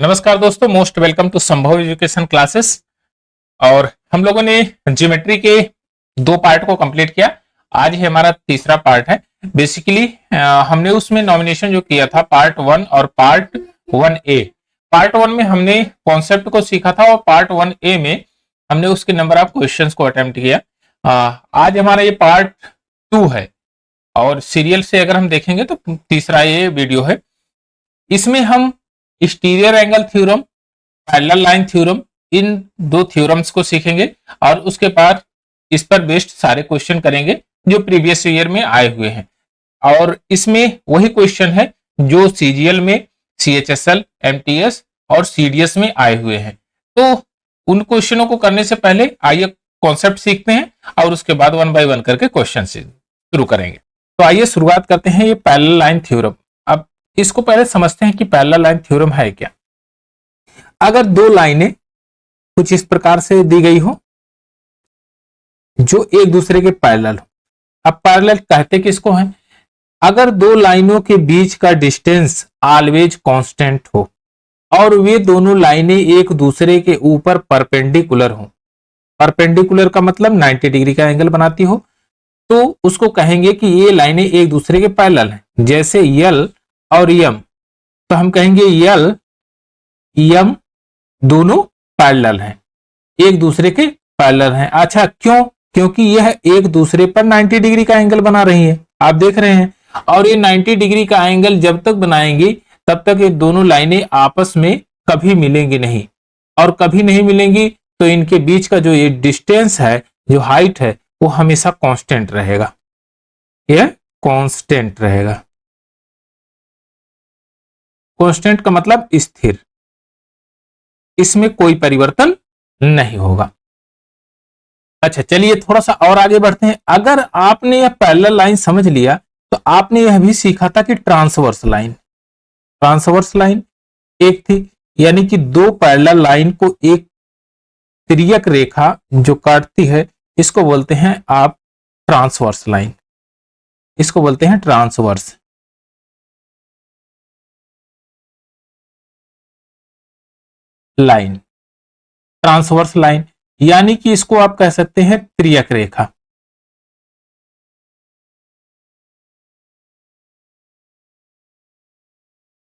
नमस्कार दोस्तों, most welcome to संभव एजुकेशन क्लासेस। और हम लोगों ने ज्योमेट्री के दो पार्ट को कंप्लीट किया। आज ही हमारा तीसरा पार्ट है। बेसिकली हमने उसमें नॉमिनेशन जो किया था पार्ट 1 और पार्ट 1A। पार्ट 1 में हमने कॉन्सेप्ट को सीखा था और पार्ट 1A में हमने उसके नंबर ऑफ क्वेश्चंस को अटेम्प्ट किया। आज हमारा ये पार्ट 2 है और सीरियल से अगर हम देखेंगे तो तीसरा ये वीडियो है। इसमें हम exterior angle theorem, parallel line theorem, इन दो थ्योरम्स को सीखेंगे और उसके बाद इस पर बेस्ड सारे क्वेश्चन करेंगे जो प्रीवियस ईयर में आए हुए हैं। और इसमें वही क्वेश्चन है जो सीजीएल में, सीएचएसएल, एमटीएस और सीडीएस में आए हुए हैं। तो उन क्वेश्चनों को करने से पहले आइए कॉन्सेप्ट सीखते हैं और उसके बाद वन बाय वन करके क्वेश्चन शुरू करेंगे। तो आइए शुरुआत करते हैं ये पैरेलल लाइन थ्योरम। अब इसको पहले समझते हैं कि पैरेलल लाइन थ्योरम है क्या। अगर दो लाइनें कुछ इस प्रकार से दी गई हो जो एक दूसरे के पैरेलल हो। अब पैरेलल कहते किसको है? अगर दो लाइनों के बीच का डिस्टेंस ऑलवेज कांस्टेंट हो और वे दोनों लाइनें एक दूसरे के ऊपर परपेंडिकुलर हो। परपेंडिकुलर का मतलब 90 डिग्री का एंगल बनाती हो, तो उसको कहेंगे कि ये लाइनें एक दूसरे के पैरेलल हैं। जैसे यल और यम, तो हम कहेंगे यल यम दोनों पैरेलल हैं, एक दूसरे के पैरेलल हैं। अच्छा, क्यों? क्योंकि यह एक दूसरे पर 90 डिग्री का एंगल बना रही है, आप देख रहे हैं। और ये 90 डिग्री का एंगल जब तक बनाएंगी तब तक ये दोनों लाइनें आपस में कभी मिलेंगी नहीं, और कभी नहीं मिलेंगी तो इनके बीच का जो ये डिस्टेंस है, जो हाइट है, वो हमेशा कांस्टेंट रहेगा। यह कांस्टेंट रहेगा। कांस्टेंट का मतलब स्थिर, इसमें कोई परिवर्तन नहीं होगा। अच्छा, चलिए थोड़ा सा और आगे बढ़ते हैं। अगर आपने यह पैरेलल लाइन समझ लिया तो आपने यह भी सीखा था कि ट्रांसवर्स लाइन, ट्रांसवर्स लाइन एक थी, यानी कि दो पैरेलल लाइन को एक तिर्यक रेखा जो काटती है, इसको बोलते हैं आप ट्रांसवर्स लाइन, इसको बोलते हैं ट्रांसवर्स लाइन। ट्रांसवर्स लाइन यानी कि इसको आप कह सकते हैं तिर्यक रेखा।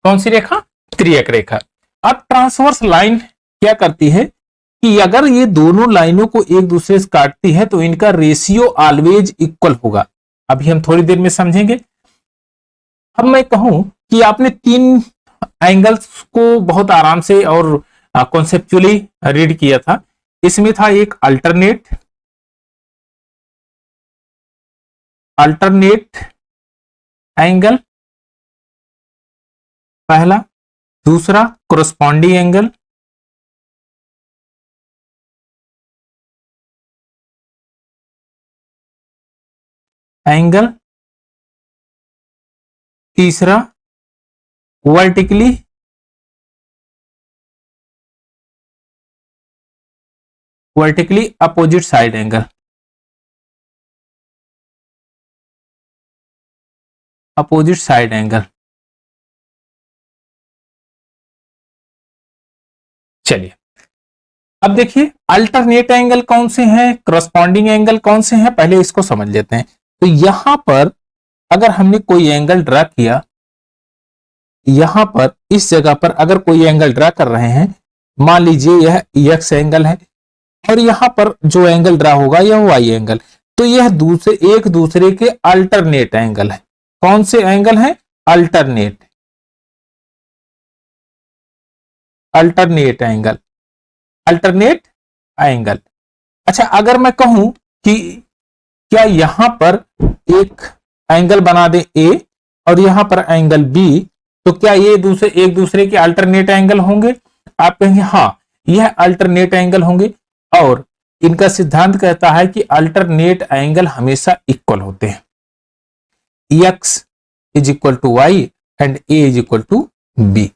कौन सी रेखा? तिर्यक रेखा। अब ट्रांसवर्स लाइन क्या करती है कि अगर ये दोनों लाइनों को एक दूसरे से काटती है तो इनका रेशियो ऑलवेज इक्वल होगा। अभी हम थोड़ी देर में समझेंगे। अब मैं कहूं कि आपने तीन एंगल्स को बहुत आराम से और कॉन्सेप्चुअली रीड किया था। इसमें था एक अल्टरनेट, अल्टरनेट एंगल पहला, दूसरा कोरस्पॉन्डिंग एंगल, एंगल तीसरा vertically vertically opposite side angle, opposite side angle. चलिए अब देखिए अल्टरनेट एंगल कौन से हैं, करस्पॉन्डिंग एंगल कौन से हैं, पहले इसको समझ लेते हैं। तो यहां पर अगर हमने कोई एंगल ड्रा किया, यहां पर इस जगह पर अगर कोई एंगल ड्रा कर रहे हैं, मान लीजिए यह एक्स एंगल है और यहां पर जो एंगल ड्रा होगा यह वाई एंगल, तो यह दूसरे एक दूसरे के अल्टरनेट एंगल है। कौन से एंगल है? Alternate, alternate angle, alternate angle. अच्छा, अगर मैं कहूं कि क्या यहां पर एक एंगल बना दे ए और यहां पर एंगल बी, तो क्या ये दूसरे एक दूसरे के अल्टरनेट एंगल होंगे? आप कहेंगे हाँ, यह अल्टरनेट एंगल होंगे। और इनका सिद्धांत कहता है कि अल्टरनेट एंगल हमेशा इक्वल होते हैं। x is equal to y and a is equal to b.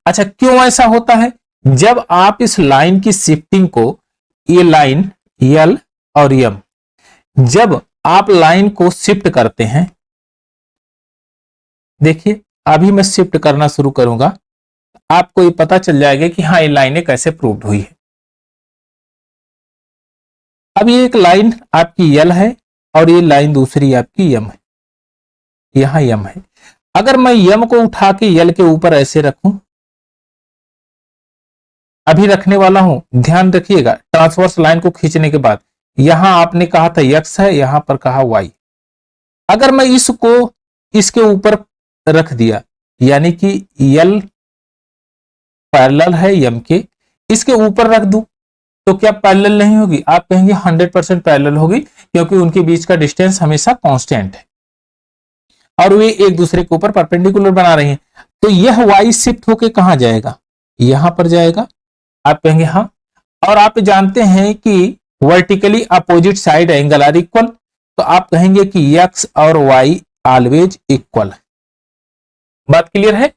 अच्छा, क्यों ऐसा होता है? जब आप इस लाइन की शिफ्टिंग को, ये लाइन यल और यम, जब आप लाइन को शिफ्ट करते हैं, देखिए अभी मैं शिफ्ट करना शुरू करूंगा, आपको ये पता चल जाएगा कि हाँ ये लाइनें कैसे प्रूव्ड हुई है। अब ये एक लाइन आपकी यल है और ये लाइन दूसरी आपकी यम है, यहां यम है। अगर मैं यम को उठा के यल के ऊपर ऐसे रखूं, अभी रखने वाला हूं, ध्यान रखिएगा, ट्रांसवर्स लाइन को खींचने के बाद यहां आपने कहा था एक्स है, यहां पर कहा वाई। अगर मैं इसको इसके ऊपर रख दिया, यानी कि यल पैरेलल है यम के, इसके ऊपर रख दूं तो क्या पैरेलल नहीं होगी? आप कहेंगे 100% पैरेलल होगी, क्योंकि उनके बीच का डिस्टेंस हमेशा कांस्टेंट है और वे एक दूसरे के ऊपर परपेंडिकुलर बना रही हैं। तो यह वाई शिफ्ट होके कहां जाएगा? यहां पर जाएगा। आप कहेंगे हाँ, और आप जानते हैं कि vertically opposite side angle are equal, तो आप कहेंगे कि एक्स और वाई ऑलवेज इक्वल। बात क्लियर है?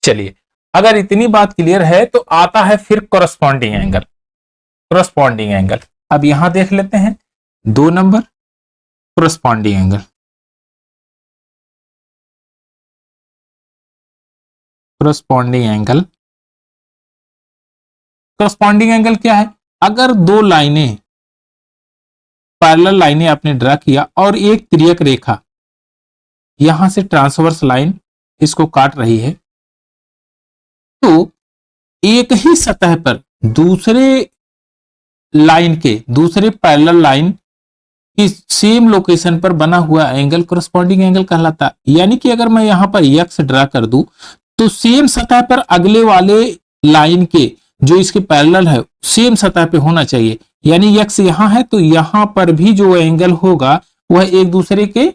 चलिए, अगर इतनी बात क्लियर है तो आता है फिर कोरस्पॉन्डिंग एंगल। कोरस्पॉन्डिंग एंगल अब यहां देख लेते हैं, 2 number corresponding angle. Corresponding angle, corresponding angle क्या है? अगर दो लाइनें, पैरेलल लाइनें आपने ड्रा किया और एक तिर्यक रेखा यहां से ट्रांसवर्स लाइन इसको काट रही है, तो एक ही सतह पर दूसरे लाइन के, दूसरे पैरेलल लाइन की सेम लोकेशन पर बना हुआ एंगल कोरस्पॉन्डिंग एंगल कहलाता है। यानी कि अगर मैं यहां पर एक्स ड्रा कर दूं तो सेम सतह पर अगले वाले लाइन के जो इसके पैरेलल है सेम सतह पे होना चाहिए। यानी एक्स यहां है तो यहां पर भी जो एंगल होगा वह एक दूसरे के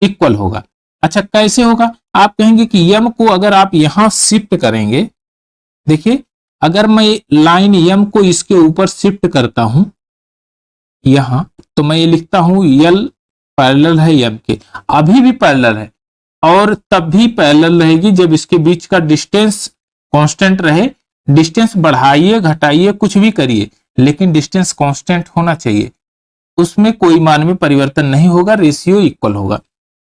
इक्वल होगा। अच्छा, कैसे होगा? आप कहेंगे कि यम को अगर आप यहां शिफ्ट करेंगे, देखिए अगर मैं लाइन यम को इसके ऊपर शिफ्ट करता हूं यहां, तो मैं ये लिखता हूं यल पैरेलल है यम के, अभी भी पैरेलल है और तब भी पैरेलल रहेगी जब इसके बीच का डिस्टेंस कांस्टेंट रहे। डिस्टेंस बढ़ाइए घटाइए कुछ भी करिए, लेकिन डिस्टेंस कांस्टेंट होना चाहिए, उसमें कोई मान में परिवर्तन नहीं होगा, रेशियो इक्वल होगा।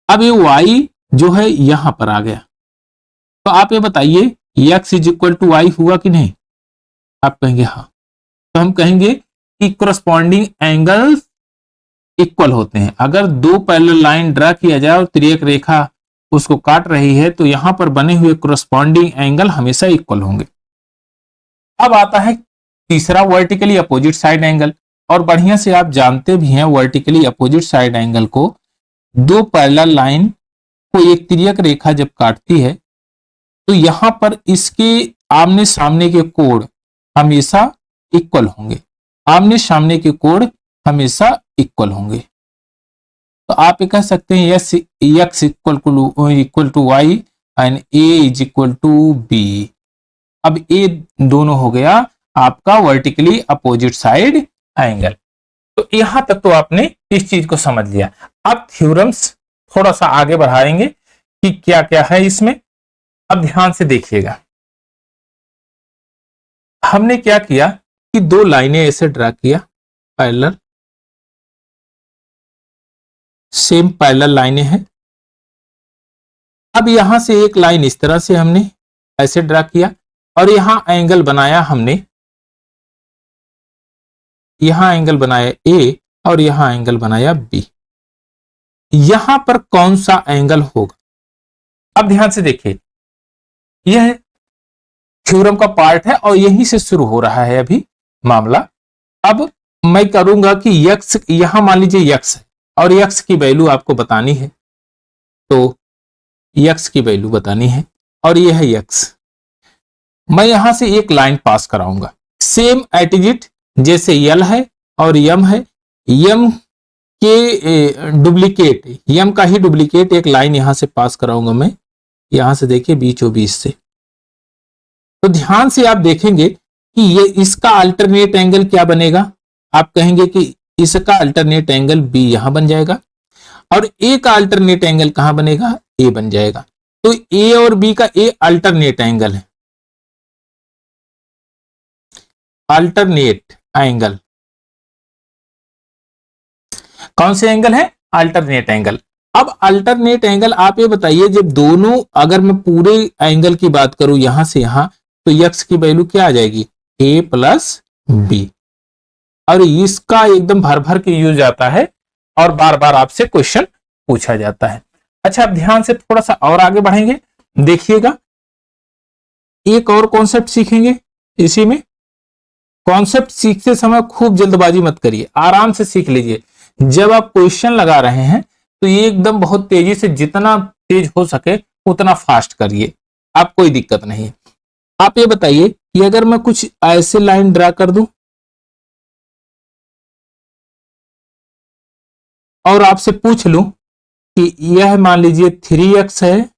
अब ये y जो है यहां पर आ गया, तो आप ये बताइए x is equal to y हुआ कि नहीं? आप कहेंगे हाँ, तो हम कहेंगे कि कोरस्पॉन्डिंग एंगल्स इक्वल होते हैं। अगर दो पैरेलल लाइन ड्रा किया जाए और तिर्यक रेखा उसको काट रही है तो यहां पर बने हुए कोरस्पॉन्डिंग एंगल हमेशा इक्वल होंगे। अब आता है तीसरा, वर्टिकली अपोजिट साइड एंगल। और बढ़िया से आप जानते भी हैं वर्टिकली अपोजिट साइड एंगल को, दो पैरेलल लाइन को एक तिर्यक रेखा जब काटती है तो यहां पर इसके आमने सामने के कोण हमेशा इक्वल होंगे, आमने सामने के कोण हमेशा इक्वल होंगे। तो आप ये कह सकते हैं yes x equal to y and a is equal to b. अब ये दोनों हो गया आपका वर्टिकली अपोजिट साइड एंगल। तो यहां तक तो आपने इस चीज को समझ लिया। अब थ्योरम्स थोड़ा सा आगे बढ़ाएंगे कि क्या क्या है इसमें। अब ध्यान से देखिएगा, हमने क्या किया कि दो लाइनें ऐसे ड्रा किया, पैरेलल, सेम पैरेलल लाइनें हैं। अब यहां से एक लाइन इस तरह से हमने ऐसे ड्रा किया और यहां एंगल बनाया हमने, यहां एंगल बनाया ए और यहां एंगल बनाया बी। यहां पर कौन सा एंगल होगा? अब ध्यान से देखिए, यह थ्योरम का पार्ट है और यहीं से शुरू हो रहा है अभी मामला। अब मैं करूंगा कि यक्स, यहां मान लीजिए यक्स है और यक्स की वैल्यू आपको बतानी है, तो यक्स की वैल्यू बतानी है और यह है यक्स। मैं यहां से एक लाइन पास कराऊंगा सेम एटिजिट जैसे यल है और यम है, यम के डुप्लीकेट, यम का ही डुप्लीकेट एक लाइन यहां से पास कराऊंगा मैं, यहां से देखिए बीचों बीच से। तो ध्यान से आप देखेंगे कि ये इसका अल्टरनेट एंगल क्या बनेगा? आप कहेंगे कि इसका अल्टरनेट एंगल बी यहां बन जाएगा और ए का अल्टरनेट एंगल कहां बनेगा? ए बन जाएगा। तो ए और बी का ए अल्टरनेट एंगल है, अल्टरनेट एंगल। कौन से एंगल है? Alternate angle. अब अल्टरनेट एंगल आप ये बताइए, जब दोनों, अगर मैं पूरे एंगल की बात करूं यहां से यहां, तो यक्स की वैल्यू क्या आ जाएगी, ए प्लस बी। और इसका एकदम भर भर के यूज आता है और बार बार आपसे क्वेश्चन पूछा जाता है। अच्छा, अब ध्यान से थोड़ा सा और आगे बढ़ेंगे, देखिएगा एक और कॉन्सेप्ट सीखेंगे। इसी में कॉन्सेप्ट सीखते समय खूब जल्दबाजी मत करिए, आराम से सीख लीजिए। जब आप क्वेश्चन लगा रहे हैं तो ये एकदम बहुत तेजी से, जितना तेज हो सके उतना फास्ट करिए, आप कोई दिक्कत नहीं है। आप ये बताइए कि अगर मैं कुछ ऐसे लाइन ड्रा कर दूं और आपसे पूछ लूं कि यह मान लीजिए 3x है,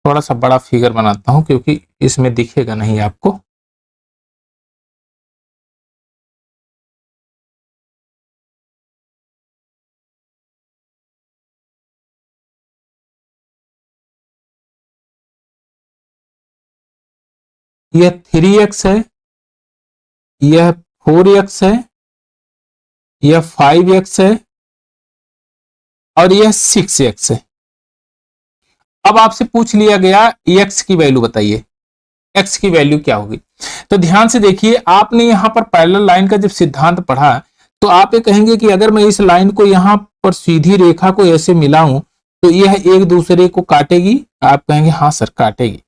थोड़ा सा बड़ा फिगर बनाता हूं क्योंकि इसमें दिखेगा नहीं आपको। यह 3x है, यह 4x है, यह 5x है और यह 6x है। अब आपसे पूछ लिया गया x की वैल्यू बताइए, x की वैल्यू क्या होगी। तो ध्यान से देखिए, आपने यहां पर पैरेलल लाइन का जब सिद्धांत पढ़ा तो आप ये कहेंगे कि अगर मैं इस लाइन को यहां पर सीधी रेखा को ऐसे मिलाऊं तो यह एक दूसरे को काटेगी। आप कहेंगे हाँ सर काटेगी,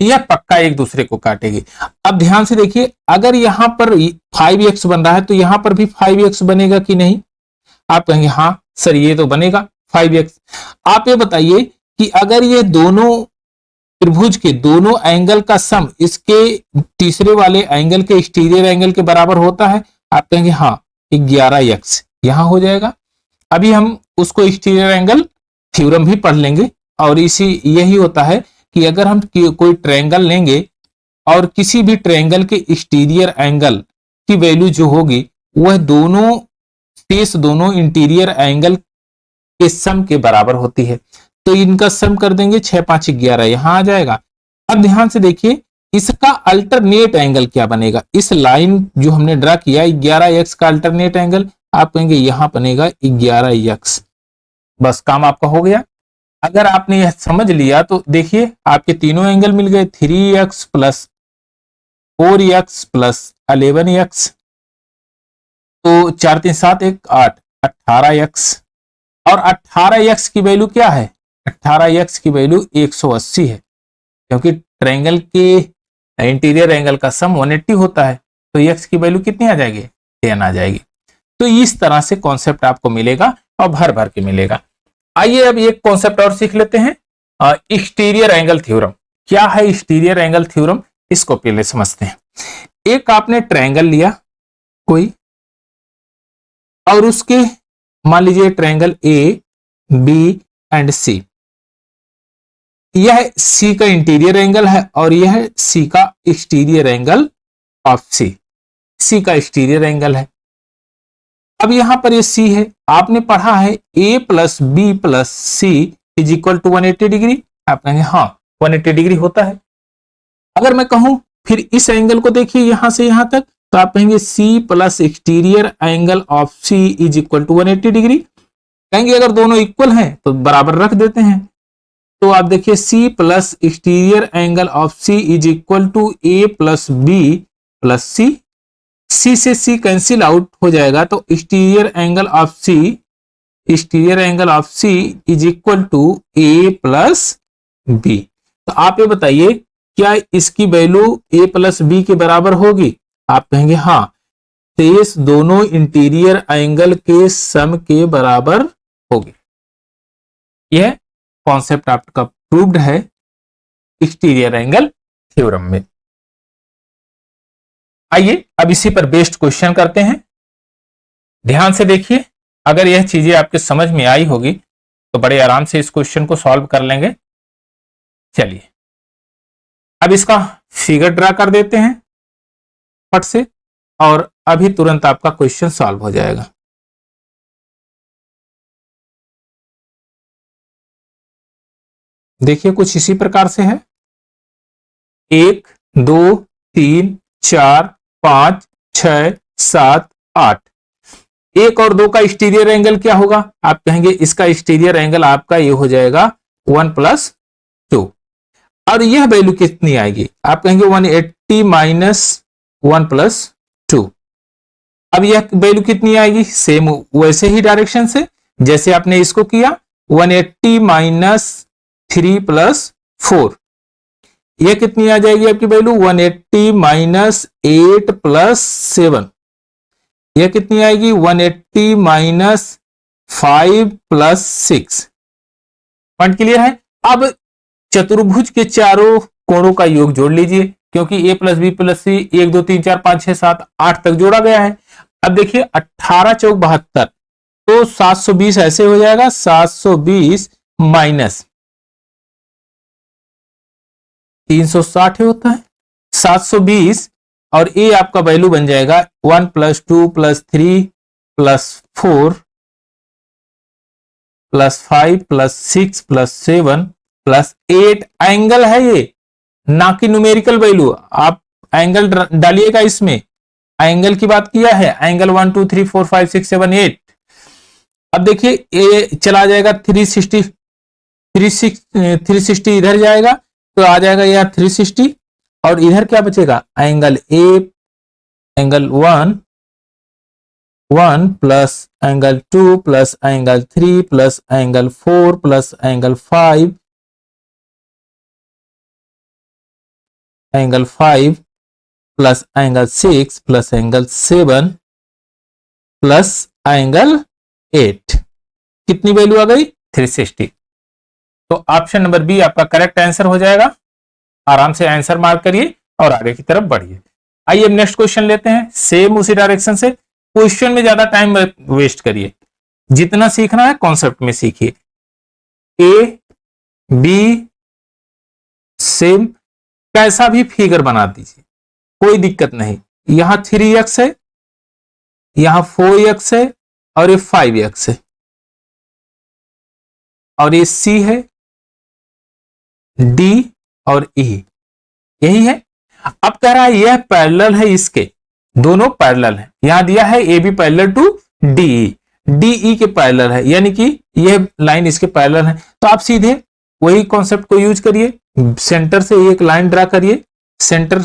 यह पक्का एक दूसरे को काटेगी। अब ध्यान से देखिए, अगर यहां पर 5x बन रहा है तो यहां पर भी 5x बनेगा कि नहीं। आप कहेंगे हाँ सर ये तो बनेगा 5x। आप ये बताइए कि अगर ये दोनों त्रिभुज के दोनों एंगल का सम इसके तीसरे वाले एंगल के एक्सटीरियर एंगल के बराबर होता है, आप कहेंगे हाँ 11x यहां हो जाएगा। अभी हम उसको एक्सटीरियर एंगल थ्योरम भी पढ़ लेंगे और इसी यही होता है कि अगर हम कोई ट्रायंगल लेंगे और किसी भी ट्रायंगल के एक्सटीरियर एंगल की वैल्यू जो होगी वह दोनों शेष दोनों इंटीरियर एंगल के सम के बराबर होती है, तो इनका सम कर देंगे 6 5 11 यहां आ जाएगा। अब ध्यान से देखिए इसका अल्टरनेट एंगल क्या बनेगा, इस लाइन जो हमने ड्रा किया 11x का अल्टरनेट एंगल आप कहेंगे यहां बनेगा 11x। बस काम आपका हो गया। अगर आपने यह समझ लिया तो देखिए आपके तीनों एंगल मिल गए, 3x plus 4x plus 11x, तो 4 3 7 1 8 18x। और 18x की वैल्यू क्या है, 18x की वैल्यू 180 है, क्योंकि ट्रायंगल के इंटीरियर एंगल का सम 180 होता है, तो x की वैल्यू कितनी आ जाएगी 10 आ जाएगी। तो इस तरह से कॉन्सेप्ट आपको मिलेगा और भर भर के मिलेगा। आइए अब एक कॉन्सेप्ट और सीख लेते हैं, एक्सटीरियर एंगल थ्योरम। क्या है एक्सटीरियर एंगल थ्योरम, इसको पहले समझते हैं। एक आपने ट्रायंगल लिया कोई और उसके मान लीजिए ट्रायंगल ए बी एंड सी, यह सी का इंटीरियर एंगल है और यह सी का एक्सटीरियर एंगल ऑफ सी का एक्सटीरियर एंगल है। अब यहां पर ये सी है, आपने पढ़ा है A plus B plus C is equal to 180 degree. आप कहेंगे हाँ 180 डिग्री होता है। अगर मैं कहूं फिर इस एंगल को देखिए यहां से यहां तक, तो आप कहेंगे c plus exterior angle of C is equal to 180 degree. कहेंगे अगर दोनों इक्वल हैं तो बराबर रख देते हैं, तो आप देखिए C plus exterior angle of C is equal to A plus B plus C. C से सी कैंसिल आउट हो जाएगा, तो exterior angle of C is equal to A plus B. तो आप ये बताइए क्या इसकी वैल्यू ए प्लस बी के बराबर होगी। आप कहेंगे हाँ, शेष दोनों इंटीरियर एंगल के सम के बराबर होगी। यह कॉन्सेप्ट आपका प्रूव्ड है एक्सटीरियर एंगल थ्योरम में। आइए अब इसी पर बेस्ड क्वेश्चन करते हैं। ध्यान से देखिए, अगर यह चीजें आपके समझ में आई होगी तो बड़े आराम से इस क्वेश्चन को सॉल्व कर लेंगे। चलिए अब इसका फिगर ड्रा कर देते हैं फट से, और अभी तुरंत आपका क्वेश्चन सॉल्व हो जाएगा। देखिए कुछ इसी प्रकार से है, 1 2 3 4 5 6 7 8। 1 और 2 का एक्सटीरियर एंगल क्या होगा, आप कहेंगे इसका एक्सटीरियर एंगल आपका ये हो जाएगा 1 + 2। और यह वैल्यू कितनी आएगी, आप कहेंगे 180 माइनस 1 प्लस 2। अब यह वैल्यू कितनी आएगी, सेम वैसे ही डायरेक्शन से जैसे आपने इसको किया, 180 माइनस 3 प्लस 4, यह कितनी आ जाएगी आपकी वैल्यू 180 माइनस 8 प्लस 7, यह कितनी आएगी 180 माइनस 5 प्लस 6। पॉइंट क्लियर है। अब चतुर्भुज के चारों कोणों का योग जोड़ लीजिए, क्योंकि a plus B plus c 1 2 3 4 5 6 7 8 तक जोड़ा गया है। अब देखिए 18 चौक 72, तो 720 ऐसे हो जाएगा, 720 माइनस 360 होता है 720, और a आपका वैल्यू बन जाएगा 1 plus 2 plus 3 plus 4 plus 5 plus 6 plus 7 plus 8। Angle है ये, ना कि न्यूमेरिकल वैल्यू। आप एंगल डालिएगा इसमें, एंगल की बात किया है, एंगल 1 2 3 4 5 6 7 8। अब देखिए ये चला जाएगा 360 इधर जाएगा, तो आ जाएगा यह 360, और इधर क्या बचेगा, angle A, angle 1 plus angle 2 plus angle 3 plus angle 4 plus angle 5, angle 5 plus angle 6 plus angle 7 plus angle 8। कितनी वैल्यू आ गई, 360। तो ऑप्शन नंबर बी आपका करेक्ट आंसर हो जाएगा। आराम से आंसर मार्क करिए और आगे की तरफ बढ़िए। आइए अब नेक्स्ट क्वेश्चन लेते हैं, सेम उसी डायरेक्शन से। क्वेश्चन में ज्यादा टाइम वेस्ट करिए, जितना सीखना है कॉन्सेप्ट में सीखिए। ए बी सेम, कैसा भी फिगर बना दीजिए, कोई दिक्कत नहीं। यहां 3x है, यहां 4x है, और ये 5x है, और ये C है, D और E, यही है। अब कह रहा है यह पैरेलल है, इसके दोनों पैरेलल है। यहां दिया है a b parallel to DE, DE के पैरेलल है, यानी कि यह लाइन इसके पैरेलल है। तो आप सीधे वही कॉन्सेप्ट को यूज करिए, सेंटर से एक लाइन ड्रा करिए, सेंटर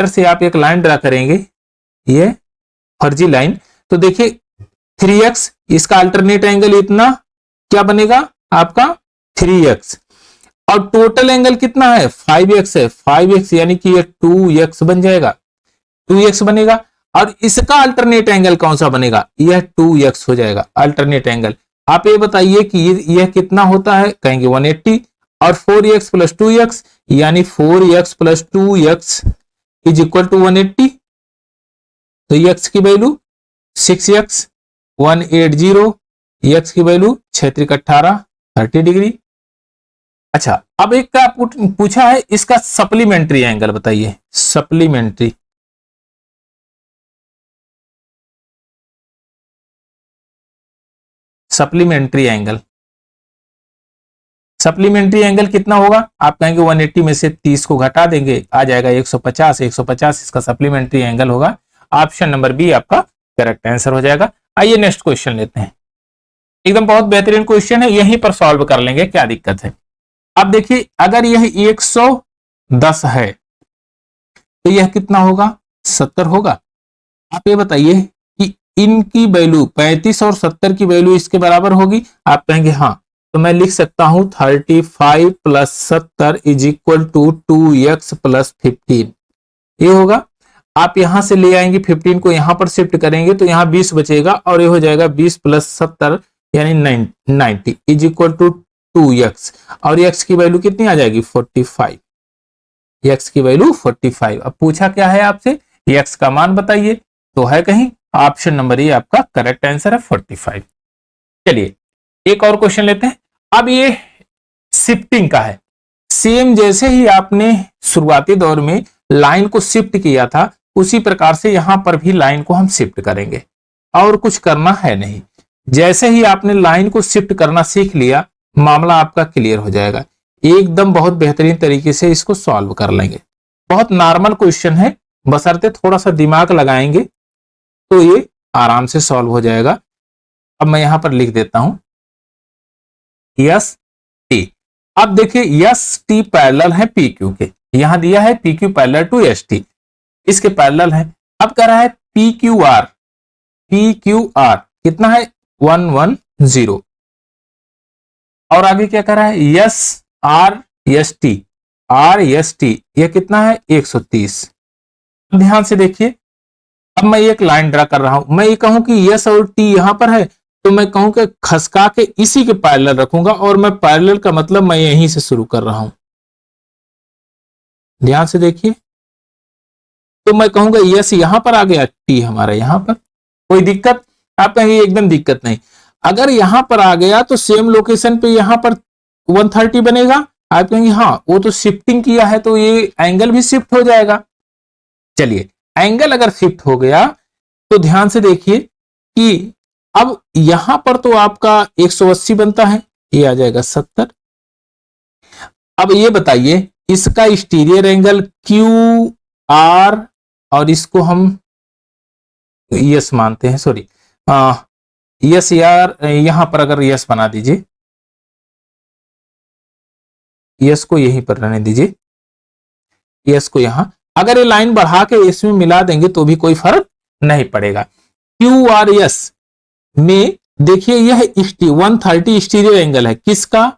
से आप एक लाइन ड्रा करेंगे, ये फर्जी लाइन। तो देखिए 3x, इसका अल्टरनेट एंगल इतना क्या बनेगा आपका 3x, और टोटल एंगल कितना है 5x है, 5x यानी कि ये 2x बन जाएगा, 2x बनेगा। और इसका अल्टरनेट एंगल कौन सा बनेगा, यह 2x हो जाएगा अल्टरनेट एंगल। आप ये बताइए कि यह कितना होता है, कहेंगे 180, और 4x प्लस 2x यानी 4x plus 2x is equal to 180। तो x की वैल्यू 6x 180, x की वैल्यू 6 3 18 30 डिग्री। अच्छा, अब एक का पूछा है इसका सप्लीमेंट्री एंगल बताइए, सप्लीमेंट्री एंगल, सप्लीमेंट्री एंगल कितना होगा। आप कहेंगे 180 में से 30 को घटा देंगे, आ जाएगा 150, 150 इसका सप्लीमेंट्री एंगल होगा। ऑप्शन नंबर बी आपका करेक्ट आंसर हो जाएगा। आइए नेक्स्ट क्वेश्चन लेते हैं, एकदम बहुत बेहतरीन क्वेश्चन है, यहीं पर सॉल्व कर लेंगे, क्या दिक्कत है। अब देखिए अगर यह 110 है तो यह कितना होगा, 70 होगा। आप ये बताइए कि इनकी वैल्यू 35 और 70 की वैल्यू इसके बराबर होगी। आप कहेंगे हाँ, तो मैं लिख सकता हूं 35 plus 70 is equal to 2x plus 15, ये होगा। आप यहां से ले आएंगे 15 को यहां पर शिफ्ट करेंगे तो यहां 20 बचेगा, और ये हो जाएगा 20 प्लस 70 यानी 90 इज इक्वल टू 2x, और x की वैल्यू कितनी आ जाएगी 45, x की वैल्यू 45। अब पूछा क्या है आपसे, x का मान बताइए, तो है कहीं ऑप्शन नंबर ए आपका करेक्ट आंसर है 45। चलिए एक और क्वेश्चन लेते हैं। अब ये शिफ्टिंग का है, सेम जैसे ही आपने शुरुआती दौर में लाइन को शिफ्ट किया था उसी प्रकार से यहां पर भी लाइन को हम शिफ्ट करेंगे, और कुछ करना है नहीं। जैसे ही आपने लाइन को शिफ्ट करना सीख लिया, मामला आपका क्लियर हो जाएगा, एकदम बहुत बेहतरीन तरीके से इसको सॉल्व कर लेंगे। बहुत नॉर्मल क्वेश्चन है, बशर्ते थोड़ा सा दिमाग लगाएंगे तो ये आराम से सॉल्व हो जाएगा। अब मैं यहां पर लिख देता हूं यस टी। अब देखिए एस टी पैरेलल है पी क्यू के, यहां दिया है p q parallel to s t, इसके पैरेलल है। अब कह रहा है पी क्यू आर कितना है 110, और आगे क्या कह रहा है एस आर एस टी यह कितना है 130। ध्यान से देखिए, अब मैं एक लाइन ड्रा कर रहा हूं, मैं ये कहूं कि यस और टी यहां पर है तो मैं कहूं कि खसका के इसी के पैरेलल रखूंगा, और मैं पैरेलल का मतलब मैं यहीं से शुरू कर रहा हूं। ध्यान से देखिए, तो मैं कहूंगा यस यहां पर आ गया, टी हमारा यहां पर, कोई दिक्कत? आप कहेंगे एकदम दिक्कत नहीं। अगर यहां पर आ गया तो सेम लोकेशन पे यहां पर 130 बनेगा। आप कहेंगे हाँ वो तो शिफ्टिंग किया है तो ये एंगल भी शिफ्ट हो जाएगा। चलिए, एंगल अगर शिफ्ट हो गया तो ध्यान से देखिए कि अब यहां पर तो आपका 180 बनता है, ये आ जाएगा 70। अब ये बताइए इसका एक्सटीरियर एंगल क्यू आर, और इसको हम यस मानते हैं, सॉरी यस यार, यहां पर अगर यस बना दीजिए, यस को यहीं पर रहने दीजिए, यस को यहां, अगर ये लाइन बढ़ा के इसमें मिला देंगे तो भी कोई फर्क नहीं पड़ेगा। क्यू आर एस में देखिए यह 130 एक्सटीरियर एंगल है, किसका?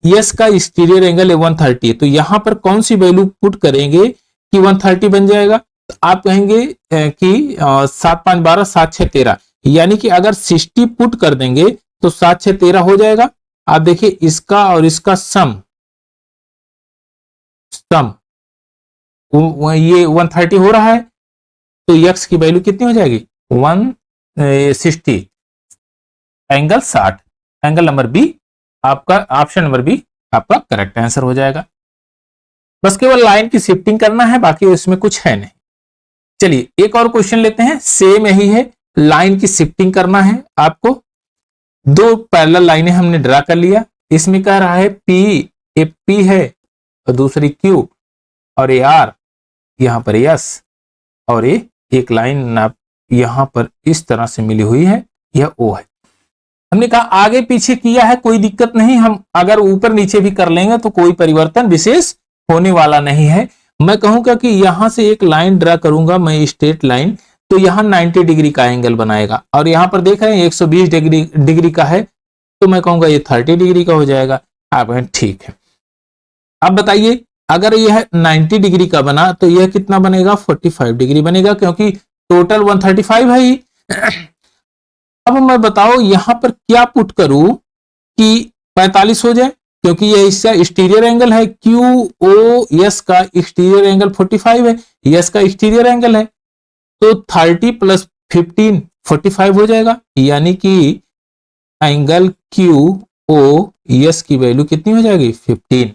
यस का एक्सटीरियर एंगल है 130, तो यहां पर कौन सी वैल्यू पुट करेंगे कि 130 बन जाएगा? तो आप कहेंगे कि 7 5 12 7 6 13, यानी कि अगर 60 पुट कर देंगे तो 7 6 13 हो जाएगा। आप देखिए इसका और इसका सम ये 130 हो रहा है, तो यक्स की वैल्यू कितनी हो जाएगी 160 एंगल 60, एंगल नंबर बी आपका, ऑप्शन नंबर बी आपका करेक्ट आंसर हो जाएगा। बस केवल लाइन की शिफ्टिंग करना है, बाकी इसमें कुछ है नहीं। चलिए एक और क्वेश्चन लेते हैं, सेम यही है, लाइन की शिफ्टिंग करना है आपको। दो पैरेलल लाइनें हमने ड्रा कर लिया, इसमें कह रहा है पी, ए पी है और दूसरी क्यू, और ए आर, यहां पर यस, और ये एक लाइन आप यहां पर इस तरह से मिली हुई है, यह ओ है। हमने कहा आगे पीछे किया है कोई दिक्कत नहीं, हम अगर ऊपर नीचे भी कर लेंगे तो कोई परिवर्तन विशेष होने वाला नहीं है। मैं कहूंगा कि यहां से एक लाइन ड्रा करूंगा मैं, स्ट्रेट लाइन, तो यहां 90 डिग्री का एंगल बनाएगा, और यहां पर देख रहे हैं 120 डिग्री का है, तो मैं कहूंगा ये 30 डिग्री का हो जाएगा। आप कहें ठीक है। अब बताइए अगर यह 90 डिग्री का बना तो यह कितना बनेगा 45 डिग्री बनेगा, क्योंकि टोटल 135 है ही। अब मैं बताओ यहां पर क्या पुट करूं कि 45 हो जाए, क्योंकि यह इसका एक्सटीरियर एंगल है, क्यू ओ एस का एक्सटीरियर एंगल 45 है, यस का एक्सटीरियर एंगल है, तो 30 प्लस 15 45 हो जाएगा, यानी कि एंगल क्यू ओ एस की वैल्यू कितनी हो जाएगी 15।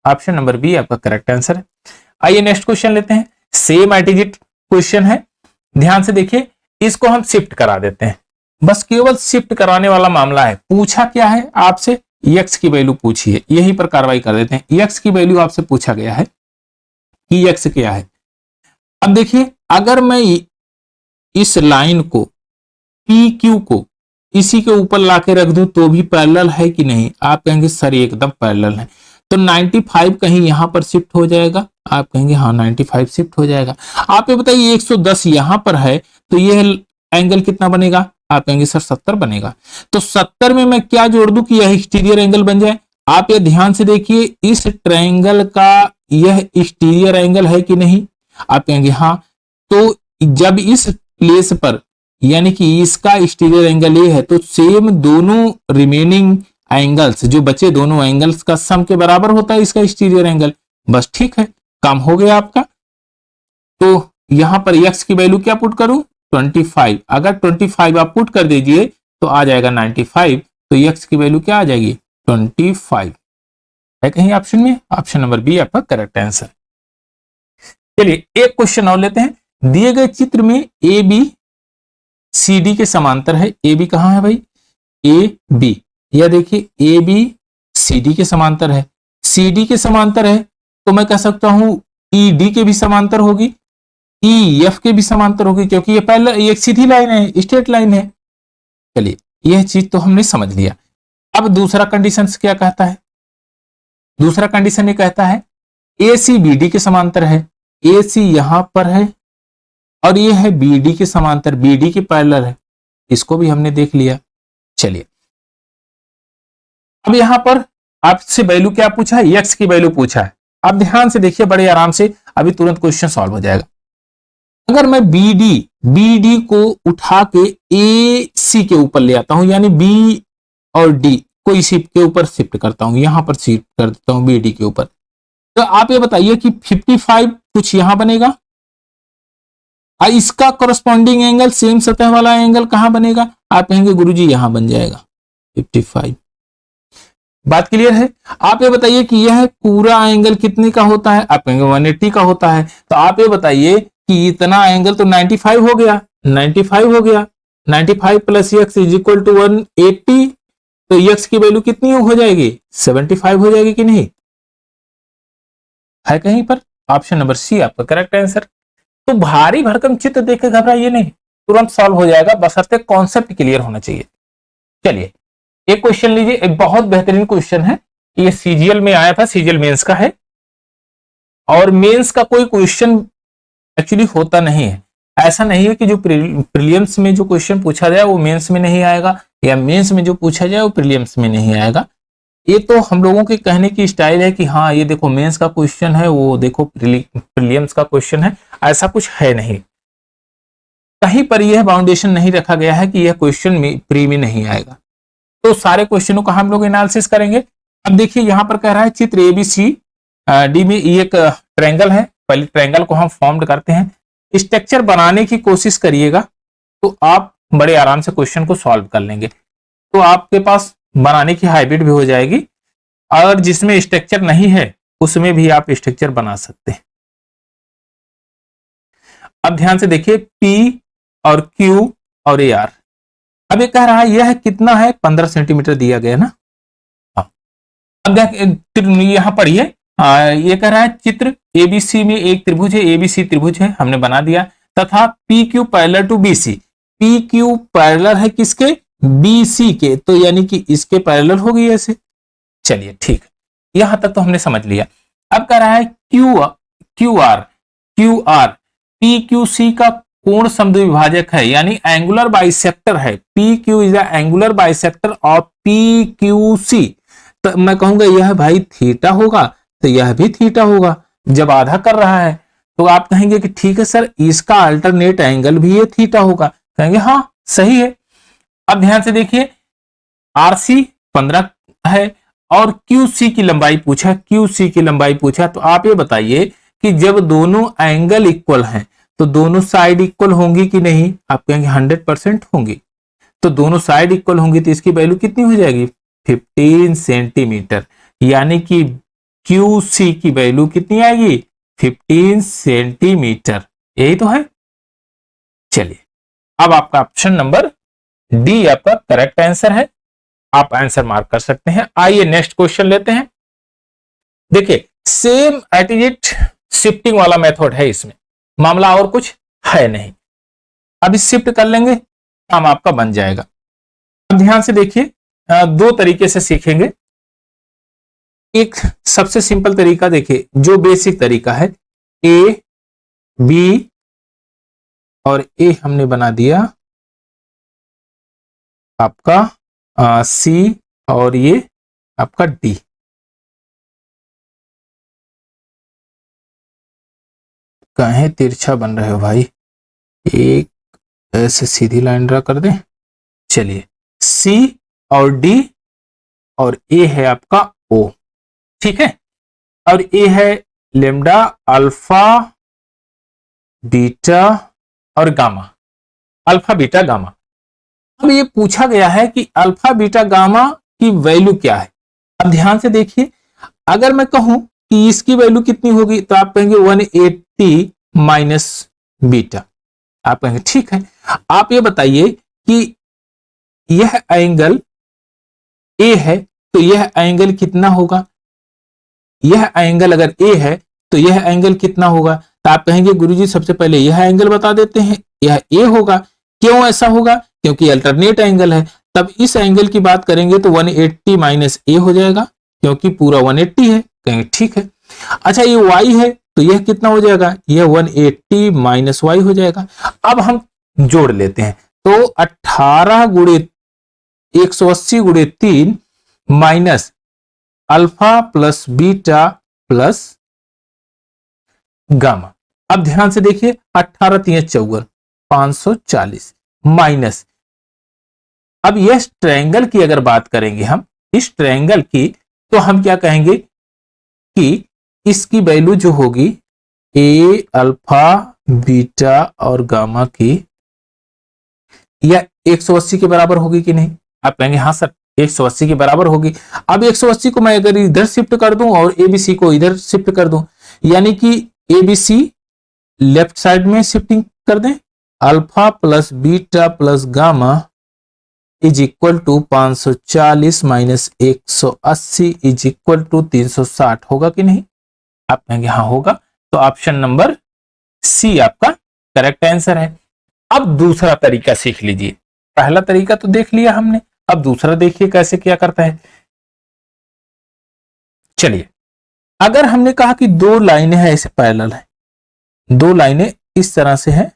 ऑप्शन नंबर बी आपका करेक्ट आंसर है। आइए नेक्स्ट क्वेश्चन लेते हैं, सेम एटीजिट क्वेश्चन है, ध्यान से देखिए, इसको हम शिफ्ट करा देते हैं, बस केवल शिफ्ट कराने वाला मामला है। पूछा क्या है आपसे, यक्स की वैल्यू पूछी है, यहीं पर कार्रवाई कर देते हैं। यक्स की वैल्यू आपसे पूछा गया है कि यक्स क्या है। अब देखिए अगर मैं इस लाइन को पी क्यू को इसी के ऊपर लाके रख दूं तो भी पैरेलल है कि नहीं? आप कहेंगे सर एकदम पैरेलल है, तो 95 कहीं यहां पर शिफ्ट हो जाएगा, आप कहेंगे हाँ 95 शिफ्ट हो जाएगा। आप ये बताइए 110 यहां पर है तो यह एंगल कितना बनेगा? आप कहेंगे सर 70 बनेगा, तो 70 में मैं क्या जोड़ दूं कि यह एक्सटीरियर एंगल बन जाए? आप ये ध्यान से देखिए, इस ट्रायंगल का यह एक्सटीरियर एंगल है कि नहीं? आप कहेंगे हाँ, तो जब इस प्लेस पर यानी कि इसका एक्सटीरियर एंगल ये है, तो सेम दोनों रिमेनिंग एंगल्स जो बचे दोनों एंगल्स का सम के बराबर होता है इसका एक्सटीरियर एंगल। बस ठीक है, काम हो गया आपका। तो यहां पर x की वैल्यू क्या पुट करूं 25, अगर 25 आप पुट कर दीजिए तो आ जाएगा 95, तो x की वैल्यू क्या आ जाएगी 25 है कहीं ऑप्शन में, ऑप्शन नंबर बी आपका करेक्ट आंसर। चलिए एक क्वेश्चन और लेते हैं, दिए गए चित्र में ए बी सी डी के समांतर है। ए बी कहां है भाई, ए बी, यह देखिए ए बी सी डी के समांतर है, सी डी के समांतर है तो मैं कह सकता हूं ई डी के भी समांतर होगी, ई एफ के भी समांतर होगी, क्योंकि ये पहले एक सीधी लाइन है, स्ट्रेट लाइन है। चलिए यह चीज तो हमने समझ लिया। अब दूसरा कंडीशन क्या कहता है, दूसरा कंडीशन ये कहता है ए सी बी डी के समांतर है, ए सी यहां पर है और ये है बी डी के समांतर, बी डी के पैरेलल है, इसको भी हमने देख लिया। चलिए अब यहां पर आपसे वैल्यू क्या पूछा है, एक्स की वैल्यू पूछा है। आप ध्यान से देखिए बड़े आराम से, अभी तुरंत क्वेश्चन सॉल्व हो जाएगा। अगर मैं बी डी को उठा के ए सी के ऊपर ले आता हूं, यानी बी और डी को इसी के ऊपर शिफ्ट करता हूं, यहां पर शिफ्ट कर देता हूं बी डी के ऊपर, तो आप ये बताइए कि 55 कुछ यहां बनेगा और इसका करस्पॉन्डिंग एंगल सेम सतह वाला एंगल कहां बनेगा, आप कहेंगे गुरुजी यहां बन जाएगा 55। बात क्लियर है। आप ये बताइए कि यह पूरा एंगल कितने का होता है, आप कहेंगे 180 का होता है। तो आप ये बताइए कि इतना एंगल तो 95 हो गया, 95 हो गया, 95 plus x is equal to 180, तो एक्स की वैल्यू कितनी हो जाएगी, 75 हो जाएगी कि नहीं, है कहीं पर। ऑप्शन नंबर सी आपका करेक्ट आंसर। तो भारी भरकम चित्र देख के घबराइए नहीं, तुरंत सॉल्व हो जाएगा, बशर्ते कॉन्सेप्ट क्लियर होना चाहिए। चलिए एक क्वेश्चन लीजिए, एक बहुत बेहतरीन क्वेश्चन है, ये सीजीएल में आया था, सीजीएल मेंस का है, और मेंस का कोई क्वेश्चन एक्चुअली होता नहीं है। ऐसा नहीं है कि जो प्रीलिम्स में जो क्वेश्चन पूछा जाए वो मेंस में नहीं आएगा, या मेंस में जो पूछा जाए वो प्रीलिम्स में नहीं आएगा। ये तो हम लोगों के कहने की स्टाइल है कि हाँ ये देखो मेंस का क्वेश्चन है, वो देखो प्रीलिम्स का क्वेश्चन है, ऐसा कुछ है नहीं। कहीं पर यह बाउंडेशन नहीं रखा गया है कि यह क्वेश्चन में प्री में नहीं आएगा। तो सारे क्वेश्चनों का हम लोग एनालिसिस करेंगे। अब देखिए यहां पर कह रहा है चित्र एबीसी डी में एक ट्रायंगल है, पहले ट्रायंगल को हम फॉर्म करते हैं, स्ट्रक्चर बनाने की कोशिश करिएगा तो आप बड़े आराम से क्वेश्चन को सॉल्व कर लेंगे। तो आपके पास बनाने की हैबिट भी हो जाएगी, और जिसमें स्ट्रक्चर नहीं है उसमें भी आप स्ट्रक्चर बना सकते हैं। अब ध्यान से देखिए P और Q और AR, अब ये कह रहा है यह कितना है, 15 सेंटीमीटर दिया गया ना। अब यहां पढ़िए, ये कह रहा है चित्र एबीसी में एक त्रिभुज है, एबीसी त्रिभुज है, हमने बना दिया, तथा PQ parallel to BC, PQ parallel है किसके, BC के, तो यानी कि इसके पैरेलल होगी ऐसे। चलिए ठीक, यहां तक तो हमने समझ लिया। अब कह रहा है QR PQC का कोण समद्विभाजक है, यानी एंगुलर बाइसेक्टर है। PQ is the angular bisector of PQC, तो मैं कहूंगा यह भाई थीटा होगा, तो यह भी थीटा होगा। जब आधा कर रहा है तो आप कहेंगे कि ठीक है सर इसका अल्टरनेट एंगल भी ये थीटा होगा, कहेंगे हाँ सही है। अब ध्यान से देखिए RC 15 है और QC की लंबाई पूछा, QC की लंबाई पूछा, तो आप ये बताइए कि जब दोनों एंगल इक्वल हैं तो दोनों साइड इक्वल होंगी कि नहीं, आप कहेंगे 100% होंगी। तो दोनों साइड इक्वल होंगी तो इसकी वैल्यू कितनी हो जाएगी, 15 सेंटीमीटर, यानी कि QC की वैल्यू कितनी आएगी, 15 सेंटीमीटर, यही तो है। चलिए अब आपका ऑप्शन नंबर डी आपका करेक्ट आंसर है, आप आंसर मार्क कर सकते हैं। आइए नेक्स्ट क्वेश्चन लेते हैं। देखिए सेम एटीट्यूड शिफ्टिंग वाला मेथड है, इसमें मामला और कुछ है नहीं। अब इस शिफ्ट कर लेंगे काम आपका बन जाएगा। अब ध्यान से देखिए, दो तरीके से सीखेंगे। एक सबसे सिंपल तरीका देखिए, जो बेसिक तरीका है, ए बी और ए हमने बना दिया आपका सी, और ये आपका डी। कहे तिरछा बन रहे हो भाई, एक ऐसे सीधी लाइन ड्रा कर दें। चलिए सी और डी और ए है आपका ओ, ठीक है, और ए है लेम्डा अल्फा बीटा और गामा, अल्फा बीटा गामा। अब ये पूछा गया है कि अल्फा बीटा गामा की वैल्यू क्या है। अब ध्यान से देखिए, अगर मैं कहूं कि इसकी वैल्यू कितनी होगी तो आप कहेंगे 180 माइनस बीटा, आप कहेंगे ठीक है। आप ये बताइए कि यह एंगल ए है तो यह एंगल कितना होगा, यह एंगल अगर ए है तो यह एंगल कितना होगा, तो आप कहेंगे गुरुजी सबसे पहले यह एंगल बता देते हैं, यह ए होगा। क्यों ऐसा होगा, क्योंकि अल्टरनेट एंगल है। तब इस एंगल की बात करेंगे तो 180 माइनस ए हो जाएगा, क्योंकि पूरा 180 है, कहेंगे ठीक है। अच्छा ये y है तो यह कितना हो जाएगा, यह 180 माइनस y हो जाएगा। अब हम जोड़ लेते हैं तो 18 गुणे 180 गुणे 3 minus alpha plus beta plus gamma. अब ध्यान से देखिए 18 3 54 540 माइनस, अब यह ट्रायंगल की अगर बात करेंगे हम इस ट्रायंगल की, तो हम क्या कहेंगे कि इसकी वैल्यू जो होगी ए अल्फा बीटा और गामा की यह 180 के बराबर होगी कि नहीं। आप कहेंगे हाँ सर 180 के बराबर होगी। अब 180 को मैं अगर इधर शिफ्ट कर दूं और एबीसी को इधर शिफ्ट कर दूं, यानी कि एबीसी लेफ्ट साइड में शिफ्टिंग कर दें, alpha plus beta plus gamma is equal to 540 minus 180 is equal to 360 होगा कि नहीं। आप कहेंगे हाँ होगा, तो ऑप्शन नंबर सी आपका करेक्ट आंसर है। अब दूसरा तरीका सीख लीजिए, पहला तरीका तो देख लिया हमने, अब दूसरा देखिए कैसे क्या करता है। चलिए अगर हमने कहा कि दो लाइनें हैं ऐसे पैरेलल है, दो लाइनें इस तरह से हैं,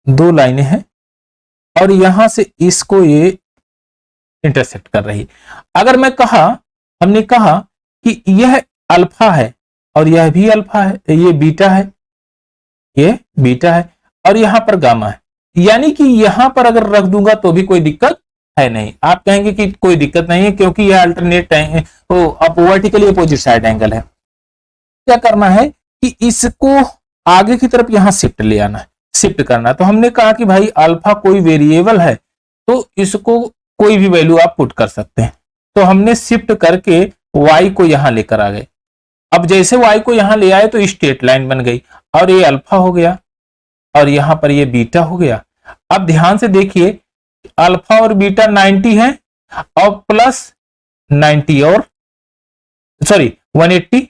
दो लाइनें हैं और यहां से इसको ये इंटरसेक्ट कर रही। अगर मैं कहा, हमने कहा कि यह अल्फा है और यह भी अल्फा है, ये बीटा है, ये बीटा है और यहां पर गामा है, यानी कि यहां पर अगर रख दूंगा तो भी कोई दिक्कत है नहीं। आप कहेंगे कि कोई दिक्कत नहीं है क्योंकि यह alternate vertically opposite side angle है। क्या करना है कि इसको आगे की तरफ यहां शिफ्ट ले आना है, शिफ्ट करना। तो हमने कहा कि भाई अल्फा कोई वेरिएबल है तो इसको कोई भी वैल्यू आप पुट कर सकते हैं, तो हमने शिफ्ट करके y को यहां लेकर आ गए। अब जैसे y को यहां ले आए तो स्ट्रेट लाइन बन गई और ये अल्फा हो गया और यहां पर ये बीटा हो गया। अब ध्यान से देखिए अल्फा और बीटा 90 है और प्लस 90 और सॉरी 180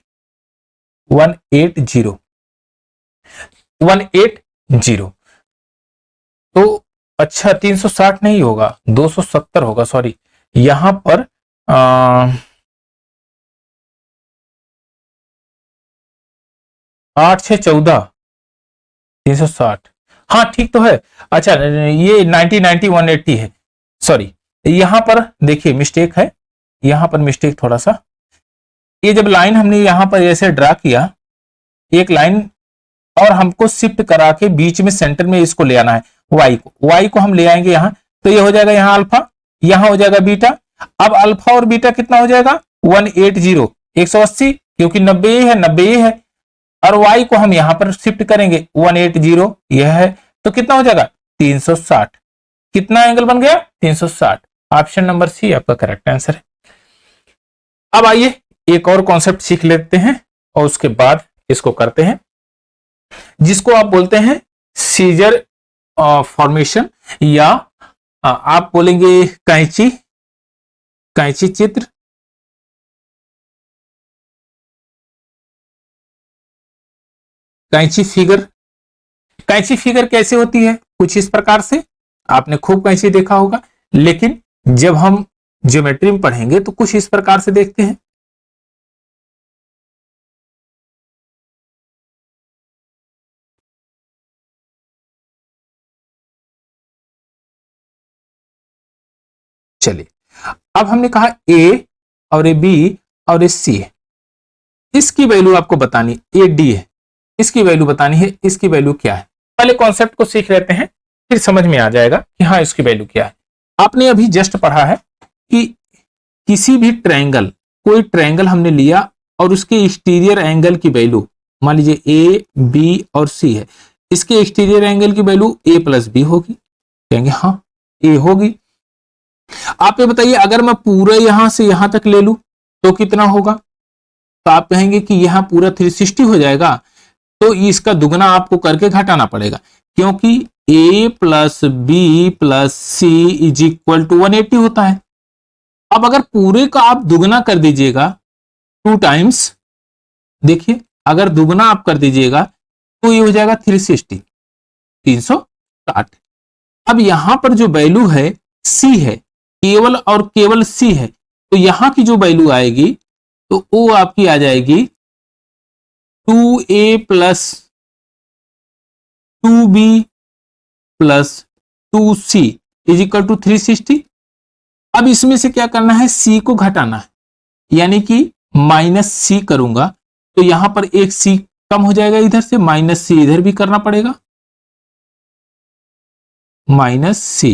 तो अच्छा 360 नहीं होगा 270 होगा, सॉरी यहां पर 8 6 14 360, हाँ ठीक तो है। अच्छा ये 90 90 180 है, सॉरी यहां पर देखिए मिस्टेक है, यहां पर मिस्टेक थोड़ा सा। ये जब लाइन हमने यहां पर ऐसे ड्रा किया एक लाइन और हमको शिफ्ट करा के बीच में सेंटर में इसको ले आना है y को हम ले आएंगे यहां, तो ये हो जाएगा यहां अल्फा, यहां हो जाएगा बीटा। अब अल्फा और बीटा कितना हो जाएगा 180 180 क्योंकि 90 है 90 है और y को हम यहां पर शिफ्ट करेंगे 180 यह है, तो कितना हो जाएगा 360। कितना एंगल बन गया 360। ऑप्शन नंबर सी आपका करेक्ट आंसर है। अब आइए एक और कॉन्सेप्ट सीख लेते हैं और उसके बाद इसको करते हैं, जिसको आप बोलते हैं सीजर फॉर्मेशन या आप बोलेंगे कैंची, कैंची चित्र। कैंची फिगर, कैंची फिगर कैसे होती है कुछ इस प्रकार से, आपने खूब कैंची देखा होगा, लेकिन जब हम ज्योमेट्री में पढ़ेंगे तो कुछ इस प्रकार से देखते हैं। चलिए अब हमने कहा ए और ए बी और ए सी है, इसकी वैल्यू आपको बतानी, ए डी है इसकी वैल्यू बतानी है, इसकी वैल्यू क्या है। पहले कॉन्सेप्ट को सीख लेते हैं फिर समझ में आ जाएगा कि हाँ इसकी वैल्यू क्या है। आपने अभी जस्ट पढ़ा है कि किसी भी ट्रायंगल, कोई ट्रायंगल हमने लिया और उसके एक्सटीरियर एंगल की वैल्यू मान लीजिए ए बी और सी है, इसके एक्सटीरियर एंगल की वैल्यू ए प्लस बी होगी, कहेंगे हाँ ए होगी। आप ये बताइए अगर मैं पूरा यहां से यहां तक ले लूं तो कितना होगा, तो आप कहेंगे कि यहां पूरा 360 हो जाएगा, तो इसका दुगना आपको करके घटाना पड़ेगा क्योंकि a plus B plus C is equal to 180 होता है। अब अगर पूरे का आप दुगना कर दीजिएगा 2 टाइम्स, देखिए अगर दुगना आप कर दीजिएगा तो ये हो जाएगा 360 360। अब यहां पर जो वैल्यू है c है, केवल और केवल c है, तो यहां की जो वैल्यू आएगी तो वो आपकी आ जाएगी 2a plus 2b plus 2c is equal to 360। अब इसमें से क्या करना है, c को घटाना है, यानी कि माइनस सी करूंगा तो यहां पर एक सी कम हो जाएगा, इधर से माइनस सी इधर भी करना पड़ेगा, माइनस सी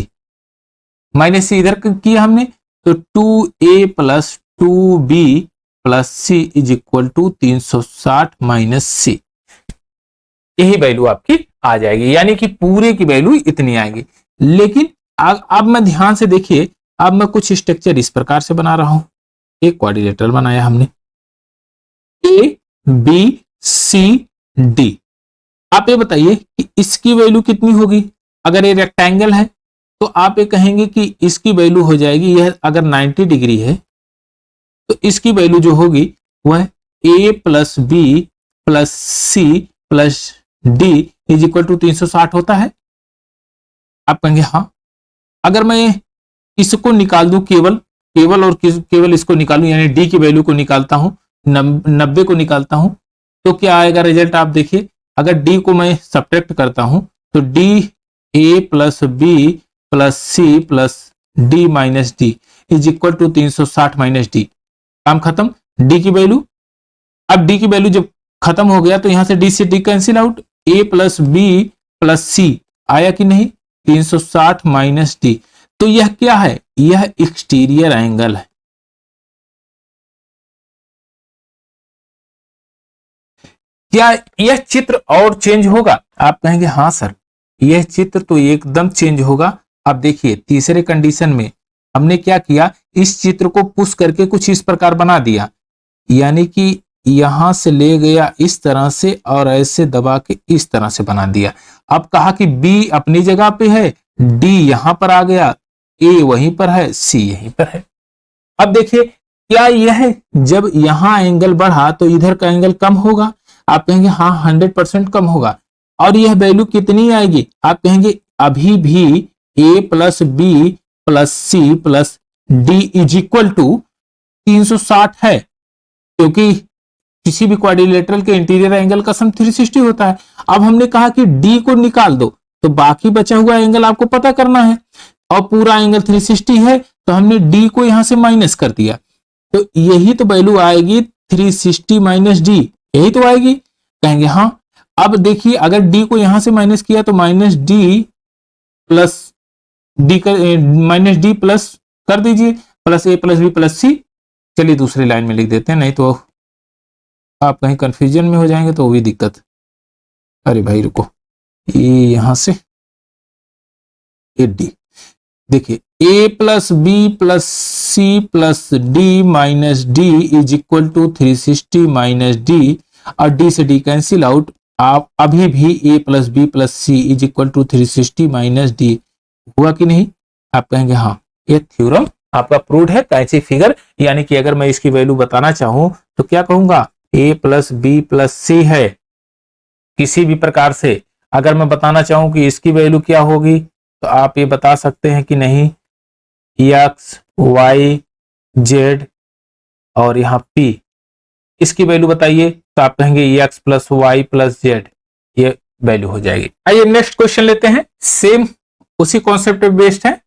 इधर किया हमने तो 2a plus 2b plus C is equal to 360 minus C, यही वैल्यू आपकी आ जाएगी, यानी कि पूरे की वैल्यू इतनी आएगी। लेकिन अब मैं ध्यान से देखिए, अब मैं कुछ स्ट्रक्चर इस प्रकार से बना रहा हूं, एक क्वाड्रिलेटरल बनाया हमने ए बी सी डी। आप ये बताइए कि इसकी वैल्यू कितनी होगी, अगर ये रेक्टेंगल है तो आप ये कहेंगे कि इसकी वैल्यू हो जाएगी, यह अगर 90 डिग्री है तो इसकी वैल्यू जो होगी वह A plus B plus C plus D is equal to 360 होता है। आप कहेंगे हाँ। अगर मैं इसको निकाल दूं केवल इसको निकालूं, यानी डी की वैल्यू को निकालता हूं, 90 को निकालता हूं, तो क्या आएगा रिजल्ट आप देखिए। अगर डी को मैं सब्ट्रैक्ट करता हूं तो d a plus B plus C plus D minus D is equal to 360 minus d, काम खत्म। डी की वैल्यू, अब डी की वैल्यू जब खत्म हो गया तो यहां से डी से डी कैंसिल आउट, ए प्लस बी प्लस सी आया कि नहीं, 360 माइनस डी। तो यह क्या है, यह एक्सटीरियर एंगल है। क्या यह चित्र और चेंज होगा, आप कहेंगे हाँ सर, यह चित्र तो एकदम चेंज होगा। अब देखिए तीसरे कंडीशन में हमने क्या किया, इस चित्र को पुश करके कुछ इस प्रकार बना दिया, यानी कि यहां से ले गया इस तरह से और ऐसे दबा के इस तरह से बना दिया। अब कहा कि बी अपनी जगह पे है, डी यहां पर आ गया, ए वहीं पर है, सी यहीं पर है। अब देखिए क्या यह जब यहां एंगल बढ़ा तो इधर का एंगल कम होगा, आप कहेंगे हाँ 100% कम होगा। और यह वैल्यू कितनी आएगी, आप कहेंगे अभी भी A plus B plus C plus D is equal to 360 है, क्योंकि किसी भी क्वाड्रिलेटरल के इंटीरियर एंगल का सम 360 होता है। अब हमने कहा कि डी को निकाल दो तो बाकी बचा हुआ एंगल आपको पता करना है, और पूरा एंगल 360 है तो हमने डी को यहां से माइनस कर दिया, तो यही तो वैल्यू आएगी 360 माइनस डी, यही तो आएगी। कहेंगे हाँ। अब देखिए अगर डी को यहां से माइनस किया तो minus D plus D minus D plus कर दीजिए, प्लस ए प्लस बी प्लस सी। चलिए दूसरी लाइन में लिख देते हैं, नहीं तो आप कहीं कंफ्यूजन में हो जाएंगे तो वो भी दिक्कत। अरे भाई रुको, ये यहां से ए डी, देखिए A plus B plus C plus D minus D is equal to 360 minus D, और डी से डी कैंसिल आउट। आप अभी भी A plus B plus C is equal to 360 minus D हुआ कि नहीं, आप कहेंगे हाँ, ये थ्योरम आपका प्रूव्ड है कैची फिगर। यानी कि अगर मैं इसकी वैल्यू बताना चाहूं तो क्या कहूंगा, ए प्लस बी प्लस सी है, किसी भी प्रकार से अगर मैं बताना चाहूं कि इसकी वैल्यू क्या होगी तो आप ये बता सकते हैं कि नहीं, एक्स वाई जेड और यहाँ पी, इसकी वैल्यू बताइए तो आप कहेंगे x plus y plus z, ये वैल्यू हो जाएगी। आइए नेक्स्ट क्वेश्चन लेते हैं, सेम उसी कॉन्सेप्ट पे बेस्ड है।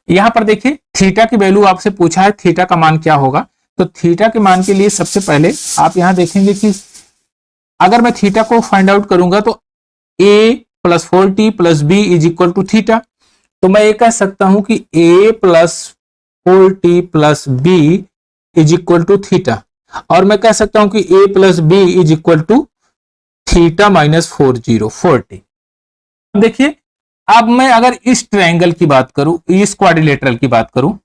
यहां पर देखिए थीटा की वैल्यू आपसे पूछा है, थीटा का मान क्या होगा। तो थीटा के मान के लिए सबसे पहले आप यहां देखेंगे कि अगर मैं थीटा को फाइंड आउट करूंगा तो a plus 4t plus b is equal to theta, तो मैं ये कह सकता हूं कि a plus 4t plus b is equal to theta, और मैं कह सकता हूं कि a plus b is equal to theta minus 4t। देखिए अब मैं अगर इस ट्रायंगल की बात करूं, इस क्वाड्रिलेटरल की बात करूं,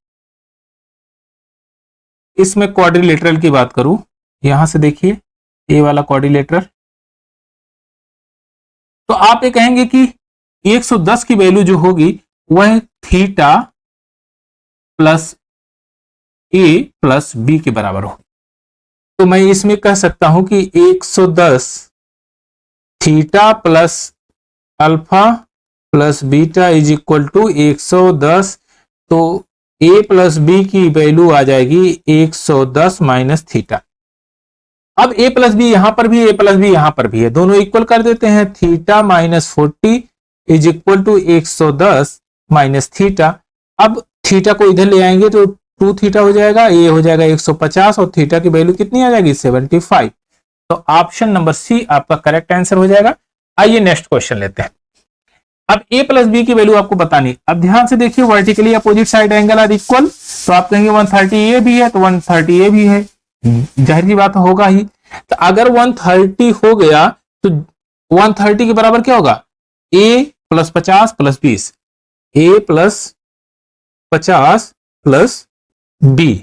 इसमें क्वाड्रिलेटरल की बात करूं, यहां से देखिए ये वाला क्वाड्रिलेटरल, तो आप ये कहेंगे कि 110 की वैल्यू जो होगी वह थीटा प्लस ए प्लस बी के बराबर हो। तो मैं इसमें कह सकता हूं कि 110 theta plus alpha plus beta is equal to 110, तो ए प्लस बी की वैल्यू आ जाएगी 110 माइनस थीटा। अब ए प्लस बी यहां पर भी, ए प्लस बी यहां पर भी है, दोनों इक्वल कर देते हैं। Theta minus 40 is equal to 110 minus theta. अब थीटा को इधर ले आएंगे तो 2 थीटा हो जाएगा, ये हो जाएगा 150 और थीटा की वैल्यू कितनी आ जाएगी 75। तो ऑप्शन नंबर सी आपका करेक्ट आंसर हो जाएगा। आइए नेक्स्ट क्वेश्चन लेते हैं। अब a प्लस बी की वैल्यू आपको बतानी। अब ध्यान से देखिए, vertically opposite side angle are equal, तो आप कहेंगे 130 ए भी है तो 130 ए भी है, जाहिर सी बात होगा ही। तो अगर 130 हो गया तो 130 के बराबर क्या होगा, a plus 50 plus 20, a plus 50 plus b।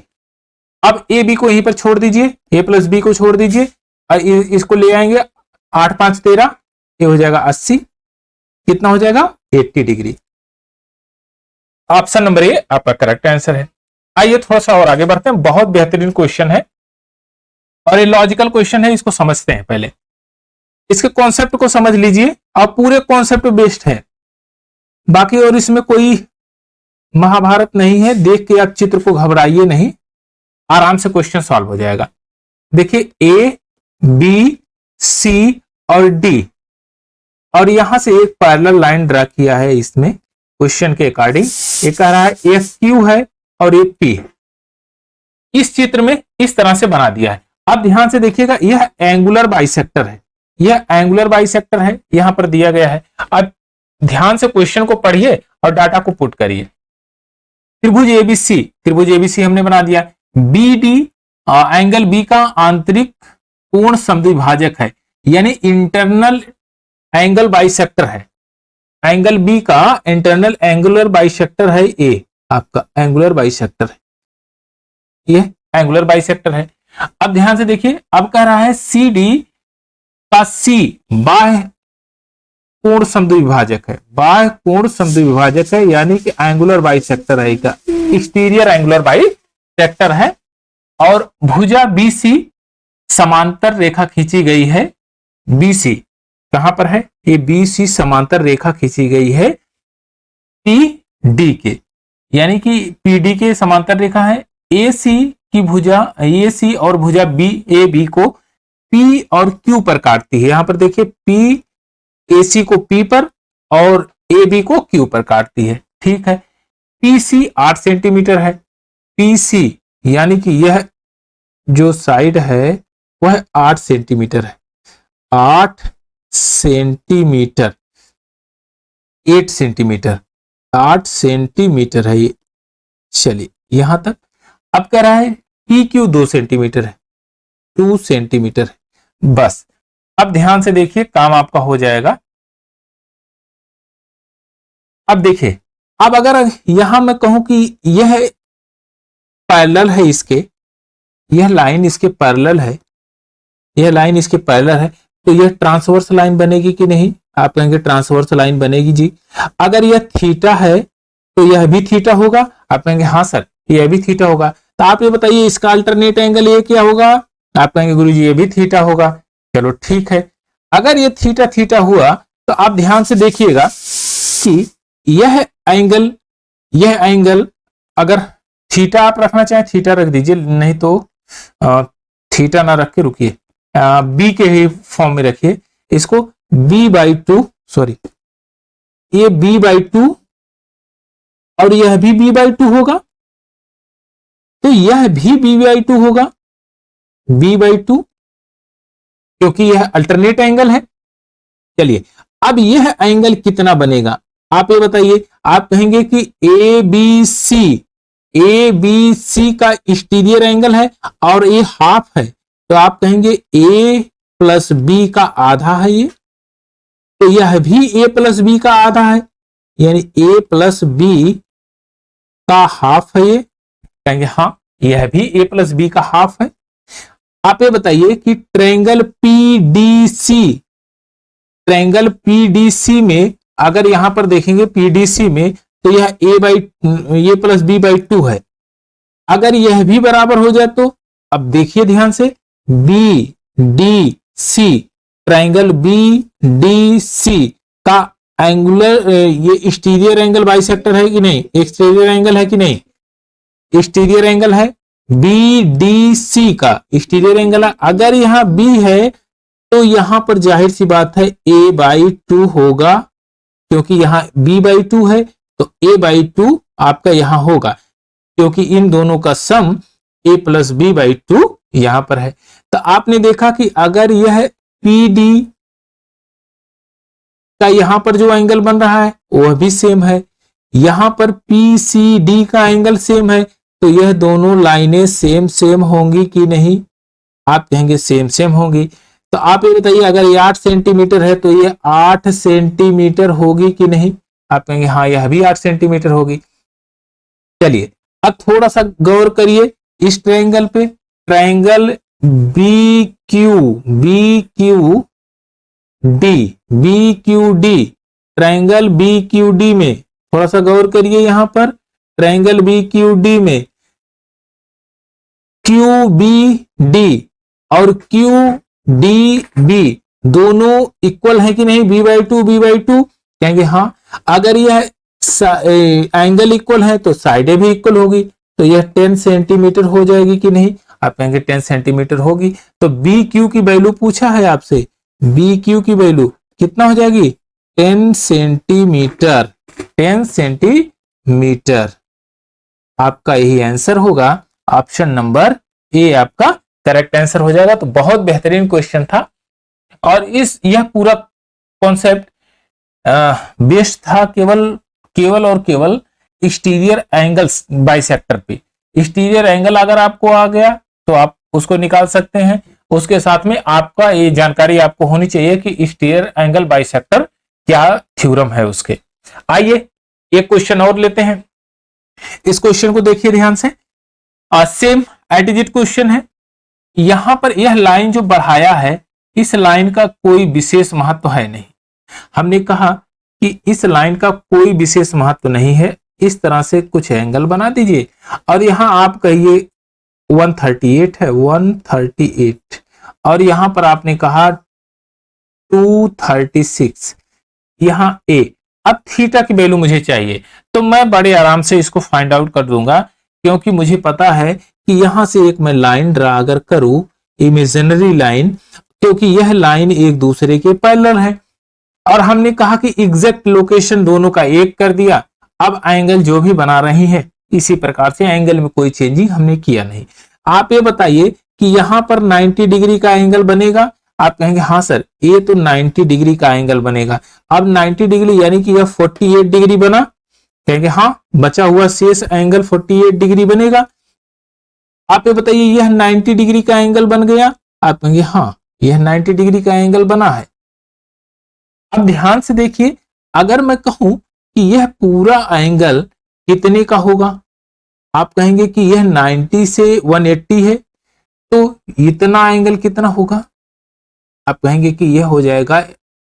अब ए बी को यहीं पर छोड़ दीजिए, a प्लस बी को छोड़ दीजिए और इसको ले आएंगे 8 5 13, ये हो जाएगा 80, कितना हो जाएगा 80 डिग्री। ऑप्शन नंबर ए आपका करेक्ट आंसर है। आइए थोड़ा सा और आगे बढ़ते हैं, बहुत बेहतरीन क्वेश्चन है और ये लॉजिकल क्वेश्चन है, इसको समझते हैं। पहले इसके कॉन्सेप्ट को समझ लीजिए और पूरे कॉन्सेप्ट बेस्ड है, बाकी और इसमें कोई महाभारत नहीं है। देख के आप चित्र को घबराइए नहीं, आराम से क्वेश्चन सॉल्व हो जाएगा। देखिए ए बी सी और डी, और यहां से एक पैरेलल लाइन ड्रा किया है इसमें क्वेश्चन के अकॉर्डिंग। ये कह रहा है एस क्यू है और ये पी है, इस चित्र में इस तरह से बना दिया है। अब ध्यान से देखिएगा, यह एंगुलर बाइसेक्टर है, यह एंगुलर बाइसेक्टर है, यहां पर दिया गया है। अब ध्यान से क्वेश्चन को पढ़िए और डाटा को पुट करिए। त्रिभुज एबीसी, त्रिभुज एबीसी हमने बना दिया। बी डी एंगल बी का आंतरिक पूर्ण समद्विभाजक है, यानी इंटरनल एंगल बाइसेक्टर है। एंगल बी का इंटरनल एंगुलर बाइसेक्टर है, ए आपका एंगुलर बाइसेक्टर है, ये एंगुलर बाइसेक्टर है। अब ध्यान से देखिए, अब कह रहा है सी डी का सी बाह्य पूर्ण समद्विभाजक है, बाह्य पूर्ण समद्विभाजक है, यानी कि एंगुलर बाइसेक्टर है, का एक्सटीरियर एंगुलर बाइसेक्टर है। और भुजा बीसी समांतर रेखा खींची गई है, बीसी कहां पर है, ये बीसी समांतर रेखा खींची गई है पी डी के, यानी कि पीडी के समांतर रेखा है। ए सी की भुजा, ए सी और भुजा बी ए बी को पी और क्यू पर काटती है। यहां पर देखिए, पी ए सी को पी पर और ए बी को क्यू पर काटती है, ठीक है। पी सी 8 सेंटीमीटर है, पी सी यानी कि यह जो साइड है वह 8 सेंटीमीटर है, 8 सेंटीमीटर, 8 सेंटीमीटर, 8 सेंटीमीटर है ये। चलिए यहां तक। अब कह रहा है पी क्यू 2 सेंटीमीटर है, 2 सेंटीमीटर है, बस। अब ध्यान से देखिए, काम आपका हो जाएगा। अब देखिए, अब अगर यहां मैं कहूं कि यह पैरेलल है इसके, यह लाइन इसके पैरेलल है, यह लाइन इसके पैरेलल है, तो यह ट्रांसवर्स लाइन बनेगी कि नहीं? आप कहेंगे ट्रांसवर्स लाइन बनेगी जी। अगर यह थीटा है तो यह भी थीटा होगा, आप कहेंगे हाँ सर यह भी थीटा होगा। तो आप ये बताइए इसका अल्टरनेट एंगल ये क्या होगा? आप कहेंगे गुरुजी ये भी थीटा होगा। चलो ठीक है, अगर ये थीटा थीटा हुआ तो आप ध्यान से देखिएगा कि यह एंगल अगर थीटा आप रखना चाहें थीटा रख दीजिए, नहीं तो थीटा ना रख के रुकिए, बी के ही फॉर्म में रखिए इसको, b/2, सॉरी ये b/2 और यह भी b/2 होगा, तो यह भी b/2 होगा, b/2, क्योंकि यह अल्टरनेट एंगल है। चलिए अब यह एंगल कितना बनेगा आप ये बताइए। आप कहेंगे कि ए बी सी का एक्सटीरियर एंगल है और ये हाफ है, तो आप कहेंगे a प्लस बी का आधा है ये, तो यह भी a प्लस बी का आधा है, यानी a प्लस बी का हाफ है ये। कहेंगे हाँ यह भी a प्लस बी का हाफ है। आप ये बताइए कि ट्रायंगल पीडीसी में अगर यहां पर देखेंगे पीडीसी में, तो यह a प्लस b/2 है। अगर यह भी बराबर हो जाए तो अब देखिए ध्यान से, b d c, triangle b d c का एंगुलर ये एक्सटीरियर एंगल बाइसेक्टर है कि नहीं, एक्सटीरियर एंगल है कि नहीं? एक्सटीरियर एंगल है, BDC का एक्सटीरियर एंगल है। अगर यहाँ B है तो यहां पर जाहिर सी बात है A/2 होगा, क्योंकि यहाँ B/2 है तो A/2 आपका यहां होगा, क्योंकि इन दोनों का सम A+B/2 यहां पर है। तो आपने देखा कि अगर यह PD का यहां पर जो एंगल बन रहा है वह भी सेम है, यहां पर PCD का एंगल सेम है, तो यह दोनों लाइनें सेम सेम होंगी कि नहीं? आप कहेंगे सेम सेम होंगी। तो आप ये बताइए, अगर ये 8 सेंटीमीटर है तो ये 8 सेंटीमीटर होगी कि नहीं? आप कहेंगे हाँ, यह भी 8 सेंटीमीटर होगी। चलिए अब थोड़ा सा गौर करिए इस ट्रायंगल पे, ट्रायंगल BQD, ट्रायंगल BQD में थोड़ा सा गौर करिए। यहां पर ट्रायंगल BQD में QBD और QDB दोनों इक्वल है कि नहीं? B/2 कहेंगे हाँ। अगर यह एंगल इक्वल है तो साइडें भी इक्वल होगी, तो यह 10 सेंटीमीटर हो जाएगी कि नहीं? आप कहेंगे 10 सेंटीमीटर होगी। तो BQ की वैल्यू पूछा है आपसे, BQ की वैल्यू कितना हो जाएगी? 10 सेंटीमीटर। 10 सेंटीमीटर आपका यही आंसर होगा। ऑप्शन नंबर ए आपका करेक्ट आंसर हो जाएगा। तो बहुत बेहतरीन क्वेश्चन था, और यह पूरा कॉन्सेप्ट बेस्ड था केवल और केवल एक्सटीरियर एंगल्स बाइसेक्टर पे। एक्सटीरियर एंगल अगर आपको आ गया तो आप उसको निकाल सकते हैं। उसके साथ में आपका ये जानकारी आपको होनी चाहिए कि एक्सटीरियर एंगल बाइसेक्टर क्या थ्योरम है उसके। आइए एक क्वेश्चन और लेते हैं। इस क्वेश्चन को देखिए ध्यान से, सेम एट क्वेश्चन है। यहां पर यह लाइन जो बढ़ाया है, इस लाइन का कोई विशेष महत्व है नहीं। हमने कहा कि इस लाइन का कोई विशेष महत्व नहीं है, इस तरह से कुछ एंगल बना दीजिए। और यहां आप कहिए 138 है, 138, और यहां पर आपने कहा 236, यहां ए। अब थीटा की वैल्यू मुझे चाहिए, तो मैं बड़े आराम से इसको फाइंड आउट कर दूंगा, क्योंकि मुझे पता है कि यहां से एक मैं लाइन ड्रा अगर करूं, इमेजिनरी लाइन, क्योंकि यह लाइन एक दूसरे के पैरेलल है, और हमने कहा कि एग्जैक्ट लोकेशन दोनों का एक कर दिया। अब एंगल जो भी बना रही है इसी प्रकार से, एंगल में कोई चेंजिंग हमने किया नहीं। आप ये बताइए कि यहां पर 90 डिग्री का एंगल बनेगा? आप कहेंगे हाँ सर, ये तो 90 डिग्री का एंगल बनेगा। अब 90 डिग्री यानी कि यह 48 डिग्री बना? कहेंगे हाँ, बचा हुआ शेष एंगल 48 डिग्री बनेगा। आप ये बताइए, यह 90 डिग्री का एंगल बन गया? आप कहेंगे हाँ, यह 90 डिग्री का एंगल बना है। अब ध्यान से देखिए, अगर मैं कहूं कि यह पूरा एंगल कितने का होगा? आप कहेंगे कि यह 90 से 180 है, तो इतना एंगल कितना होगा? आप कहेंगे कि यह हो जाएगा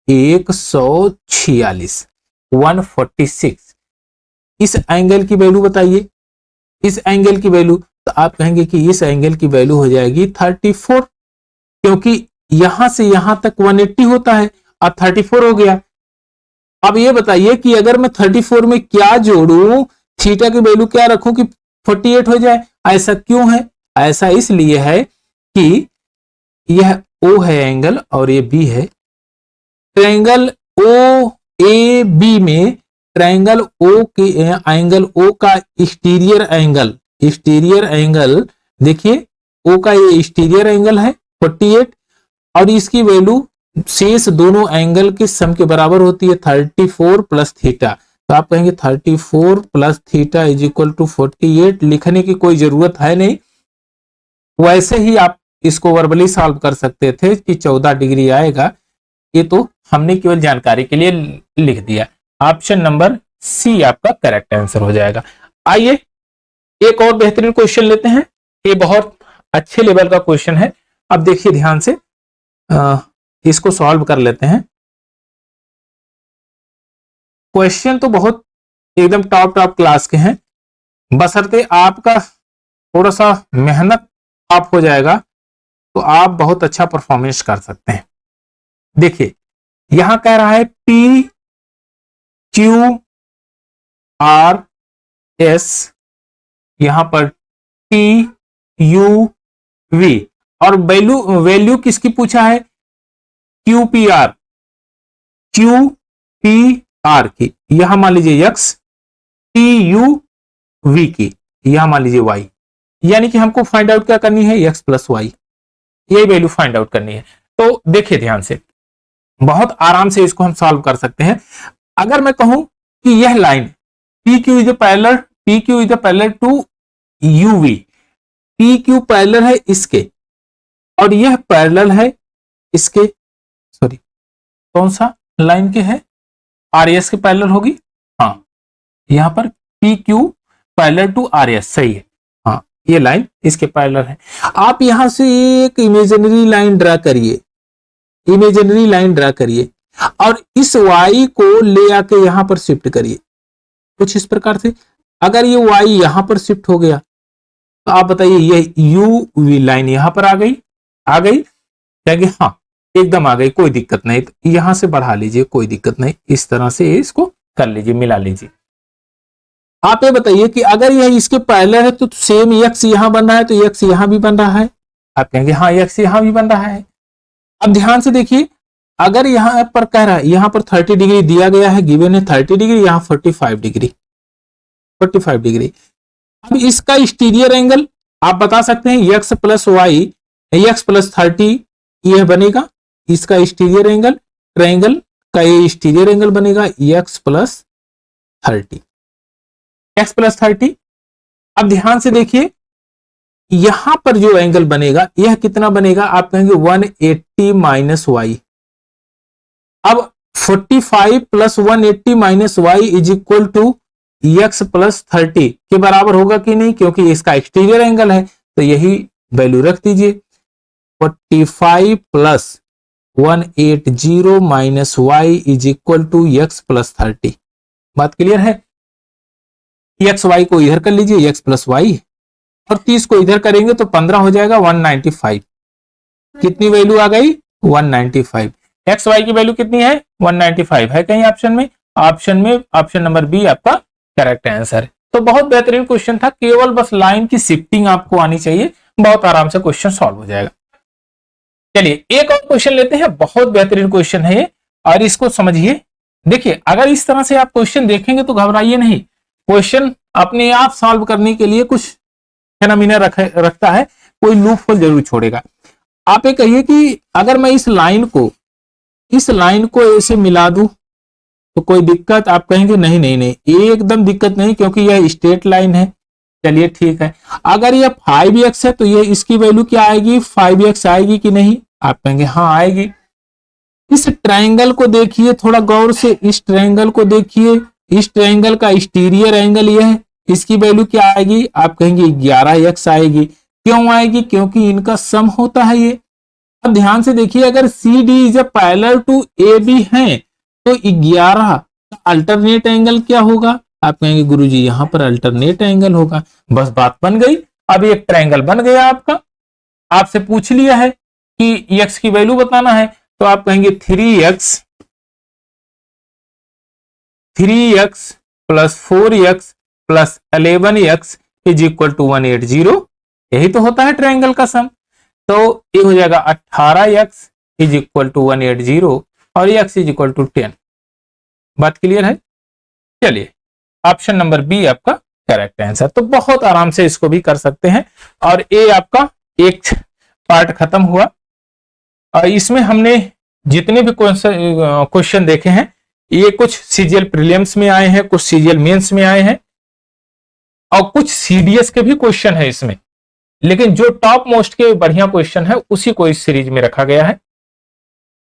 146, 146। इस एंगल की वैल्यू बताइए, इस एंगल की वैल्यू। तो आप कहेंगे कि इस एंगल की वैल्यू हो जाएगी 34, क्योंकि यहां से यहां तक 180 होता है, अब 34 हो गया। अब ये बताइए कि अगर मैं 34 में क्या जोड़ूं, थीटा की वैल्यू क्या रखूं कि 48 हो जाए? ऐसा क्यों है? ऐसा इसलिए है कि यह O है एंगल और ये B है। ट्रायंगल OAB में ट्रायंगल O के एंगल O का एक्सटीरियर एंगल देखिए, O का ये एक्सटीरियर एंगल है 48, और इसकी वैल्यू शेष दोनों एंगल के सम के बराबर होती है 34 प्लस थीटा। तो आप कहेंगे 34 plus theta is equal to 48। लिखने की कोई जरूरत है नहीं, वैसे ही आप इसको वर्बली सॉल्व कर सकते थे कि 14 डिग्री आएगा। ये तो हमने केवल जानकारी के लिए लिख दिया। ऑप्शन नंबर सी आपका करेक्ट आंसर हो जाएगा। आइए एक और बेहतरीन क्वेश्चन लेते हैं। ये बहुत अच्छे लेवल का क्वेश्चन है। अब देखिए ध्यान से, इसको सॉल्व कर लेते हैं। क्वेश्चन तो बहुत एकदम टॉप क्लास के हैं, बशर्ते आपका थोड़ा सा मेहनत आप हो जाएगा तो आप बहुत अच्छा परफॉर्मेंस कर सकते हैं। देखिए यहां कह रहा है PQRS, यहां पर टी यू वी, और वैल्यू वैल्यू किसकी पूछा है, Q P R, Q P R की, यहां मान लीजिए एक्स, टी यू वी की, यहां मान लीजिए वाई, यानी कि हमको फाइंड आउट क्या करनी है, एक्स प्लस वाई, यही वैल्यू फाइंड आउट करनी है। तो देखिए ध्यान से, बहुत आराम से इसको हम सॉल्व कर सकते हैं। अगर मैं कहूं कि यह line p q is parallel, p q is parallel to UV, p q parallel है इसके और यह पैरेलल है इसके, सॉरी कौन सा लाइन के है, आर एस के पैरेलल होगी, हाँ यहां पर p q parallel to r s, सही है, हाँ ये लाइन इसके पैरेलल है। आप यहां से एक इमेजिनरी लाइन ड्रा करिए, इमेजिनरी लाइन ड्रा करिए और इस y को ले आके यहां पर शिफ्ट करिए कुछ इस प्रकार से। अगर ये y यहां पर शिफ्ट हो गया तो आप बताइए ये u v लाइन यहां पर आ गई, आ गई कहेंगे हाँ एकदम आ गई, कोई दिक्कत नहीं, तो यहां से बढ़ा लीजिए, कोई दिक्कत नहीं, इस तरह से इसको कर लीजिए, मिला लीजिए। आप ये बताइए कि अगर यह इसके पैरेलल है तो सेम x यहां बन रहा है, तो x यहां भी बन रहा है, आप कहेंगे हाँ x यहां भी बन रहा है। अब ध्यान से देखिए, अगर यहां पर कह रहा है, यहां पर 30 डिग्री दिया गया है, गिवन है 30 डिग्री, यहां 45 डिग्री, 45 डिग्री। अब इसका एक्सटीरियर एंगल आप बता सकते हैं x plus y, x plus 30 यह बनेगा इसका एक्सटीरियर एंगल, ट्रायंगल का ये एक्सटीरियर एंगल बनेगा x प्लस 30, एक्स प्लस 30। अब ध्यान से देखिए यहां पर जो एंगल बनेगा यह कितना बनेगा, आप कहेंगे 180 माइनस वाई। अब 45 plus 180 minus y is equal to x plus 30 के बराबर होगा कि नहीं, क्योंकि इसका एक्सटीरियर एंगल है, तो यही वैल्यू रख दीजिए, 45 plus 180 minus y is equal to x plus 30। बात क्लियर है, एक्स वाई को इधर कर लीजिए, एक्स प्लस वाई, और 30 को इधर करेंगे तो 15 हो जाएगा, 195। कितनी वैल्यू आ गई, 195। एक्स वाई की वैल्यू कितनी है, 195 है कहीं ऑप्शन में, ऑप्शन नंबर बी आपका करेक्ट आंसर है। तो बहुत बेहतरीन क्वेश्चन था, केवल बस लाइन की शिफ्टिंग आपको आनी चाहिए, बहुत आराम से क्वेश्चन सॉल्व हो जाएगा। चलिए एक और क्वेश्चन लेते हैं, बहुत बेहतरीन क्वेश्चन है ये, और इसको समझिए। देखिए अगर इस तरह से आप क्वेश्चन देखेंगे तो घबराइए नहीं, क्वेश्चन अपने आप सॉल्व करने के लिए कुछ फेनोमेना रखता है, कोई लूप होल जरूर छोड़ेगा। आप ये कहिए कि अगर मैं इस लाइन को ऐसे मिला दूं तो कोई दिक्कत, आप कहेंगे नहीं नहीं नहीं एकदम दिक्कत नहीं, क्योंकि यह स्ट्रेट लाइन है। चलिए ठीक है, अगर यह 5x है तो ये इसकी वैल्यू क्या आएगी, 5x आएगी कि नहीं, आप कहेंगे हाँ आएगी। इस ट्रायंगल को देखिए थोड़ा गौर से, इस ट्रायंगल को देखिए, इस ट्रायंगल का एक्सटीरियर एंगल यह है, इसकी वैल्यू क्या आएगी, आप कहेंगे 11x आएगी। क्यों आएगी, क्योंकि इनका सम होता है ये। अब ध्यान से देखिए, अगर c d is a parallel to a b है तो 11 का अल्टरनेट एंगल क्या होगा, आप कहेंगे गुरुजी यहां पर अल्टरनेट एंगल होगा। बस बात बन गई, अब एक ट्रायंगल बन गया आपका। आपसे पूछ लिया है कि x की वैल्यू बताना है, तो आप कहेंगे 3x plus 4x plus 11x is equal to 180, यही तो होता है ट्रायंगल का सम। तो ये हो जाएगा 18x इज इक्वल टू 180 और x इज इक्वल टू 10। बात क्लियर है। चलिए ऑप्शन नंबर बी आपका करेक्ट आंसर। तो बहुत आराम से इसको भी कर सकते हैं, और ये आपका एक पार्ट खत्म हुआ। और इसमें हमने जितने भी क्वेश्चन देखे हैं, ये कुछ सीजीएल प्रीलिम्स में आए हैं, कुछ सीजीएल मेंस में आए हैं, और कुछ सीडीएस के भी क्वेश्चन है इसमें। लेकिन जो टॉप मोस्ट के बढ़िया क्वेश्चन है उसी को इस सीरीज में रखा गया है।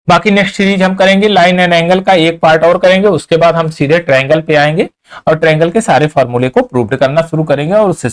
बाकी नेक्स्ट सीरीज हम करेंगे लाइन एंड एंगल का एक पार्ट और करेंगे, उसके बाद हम सीधे ट्रायंगल पे आएंगे और ट्रायंगल के सारे फॉर्मूले को प्रूव करना शुरू करेंगे और उससे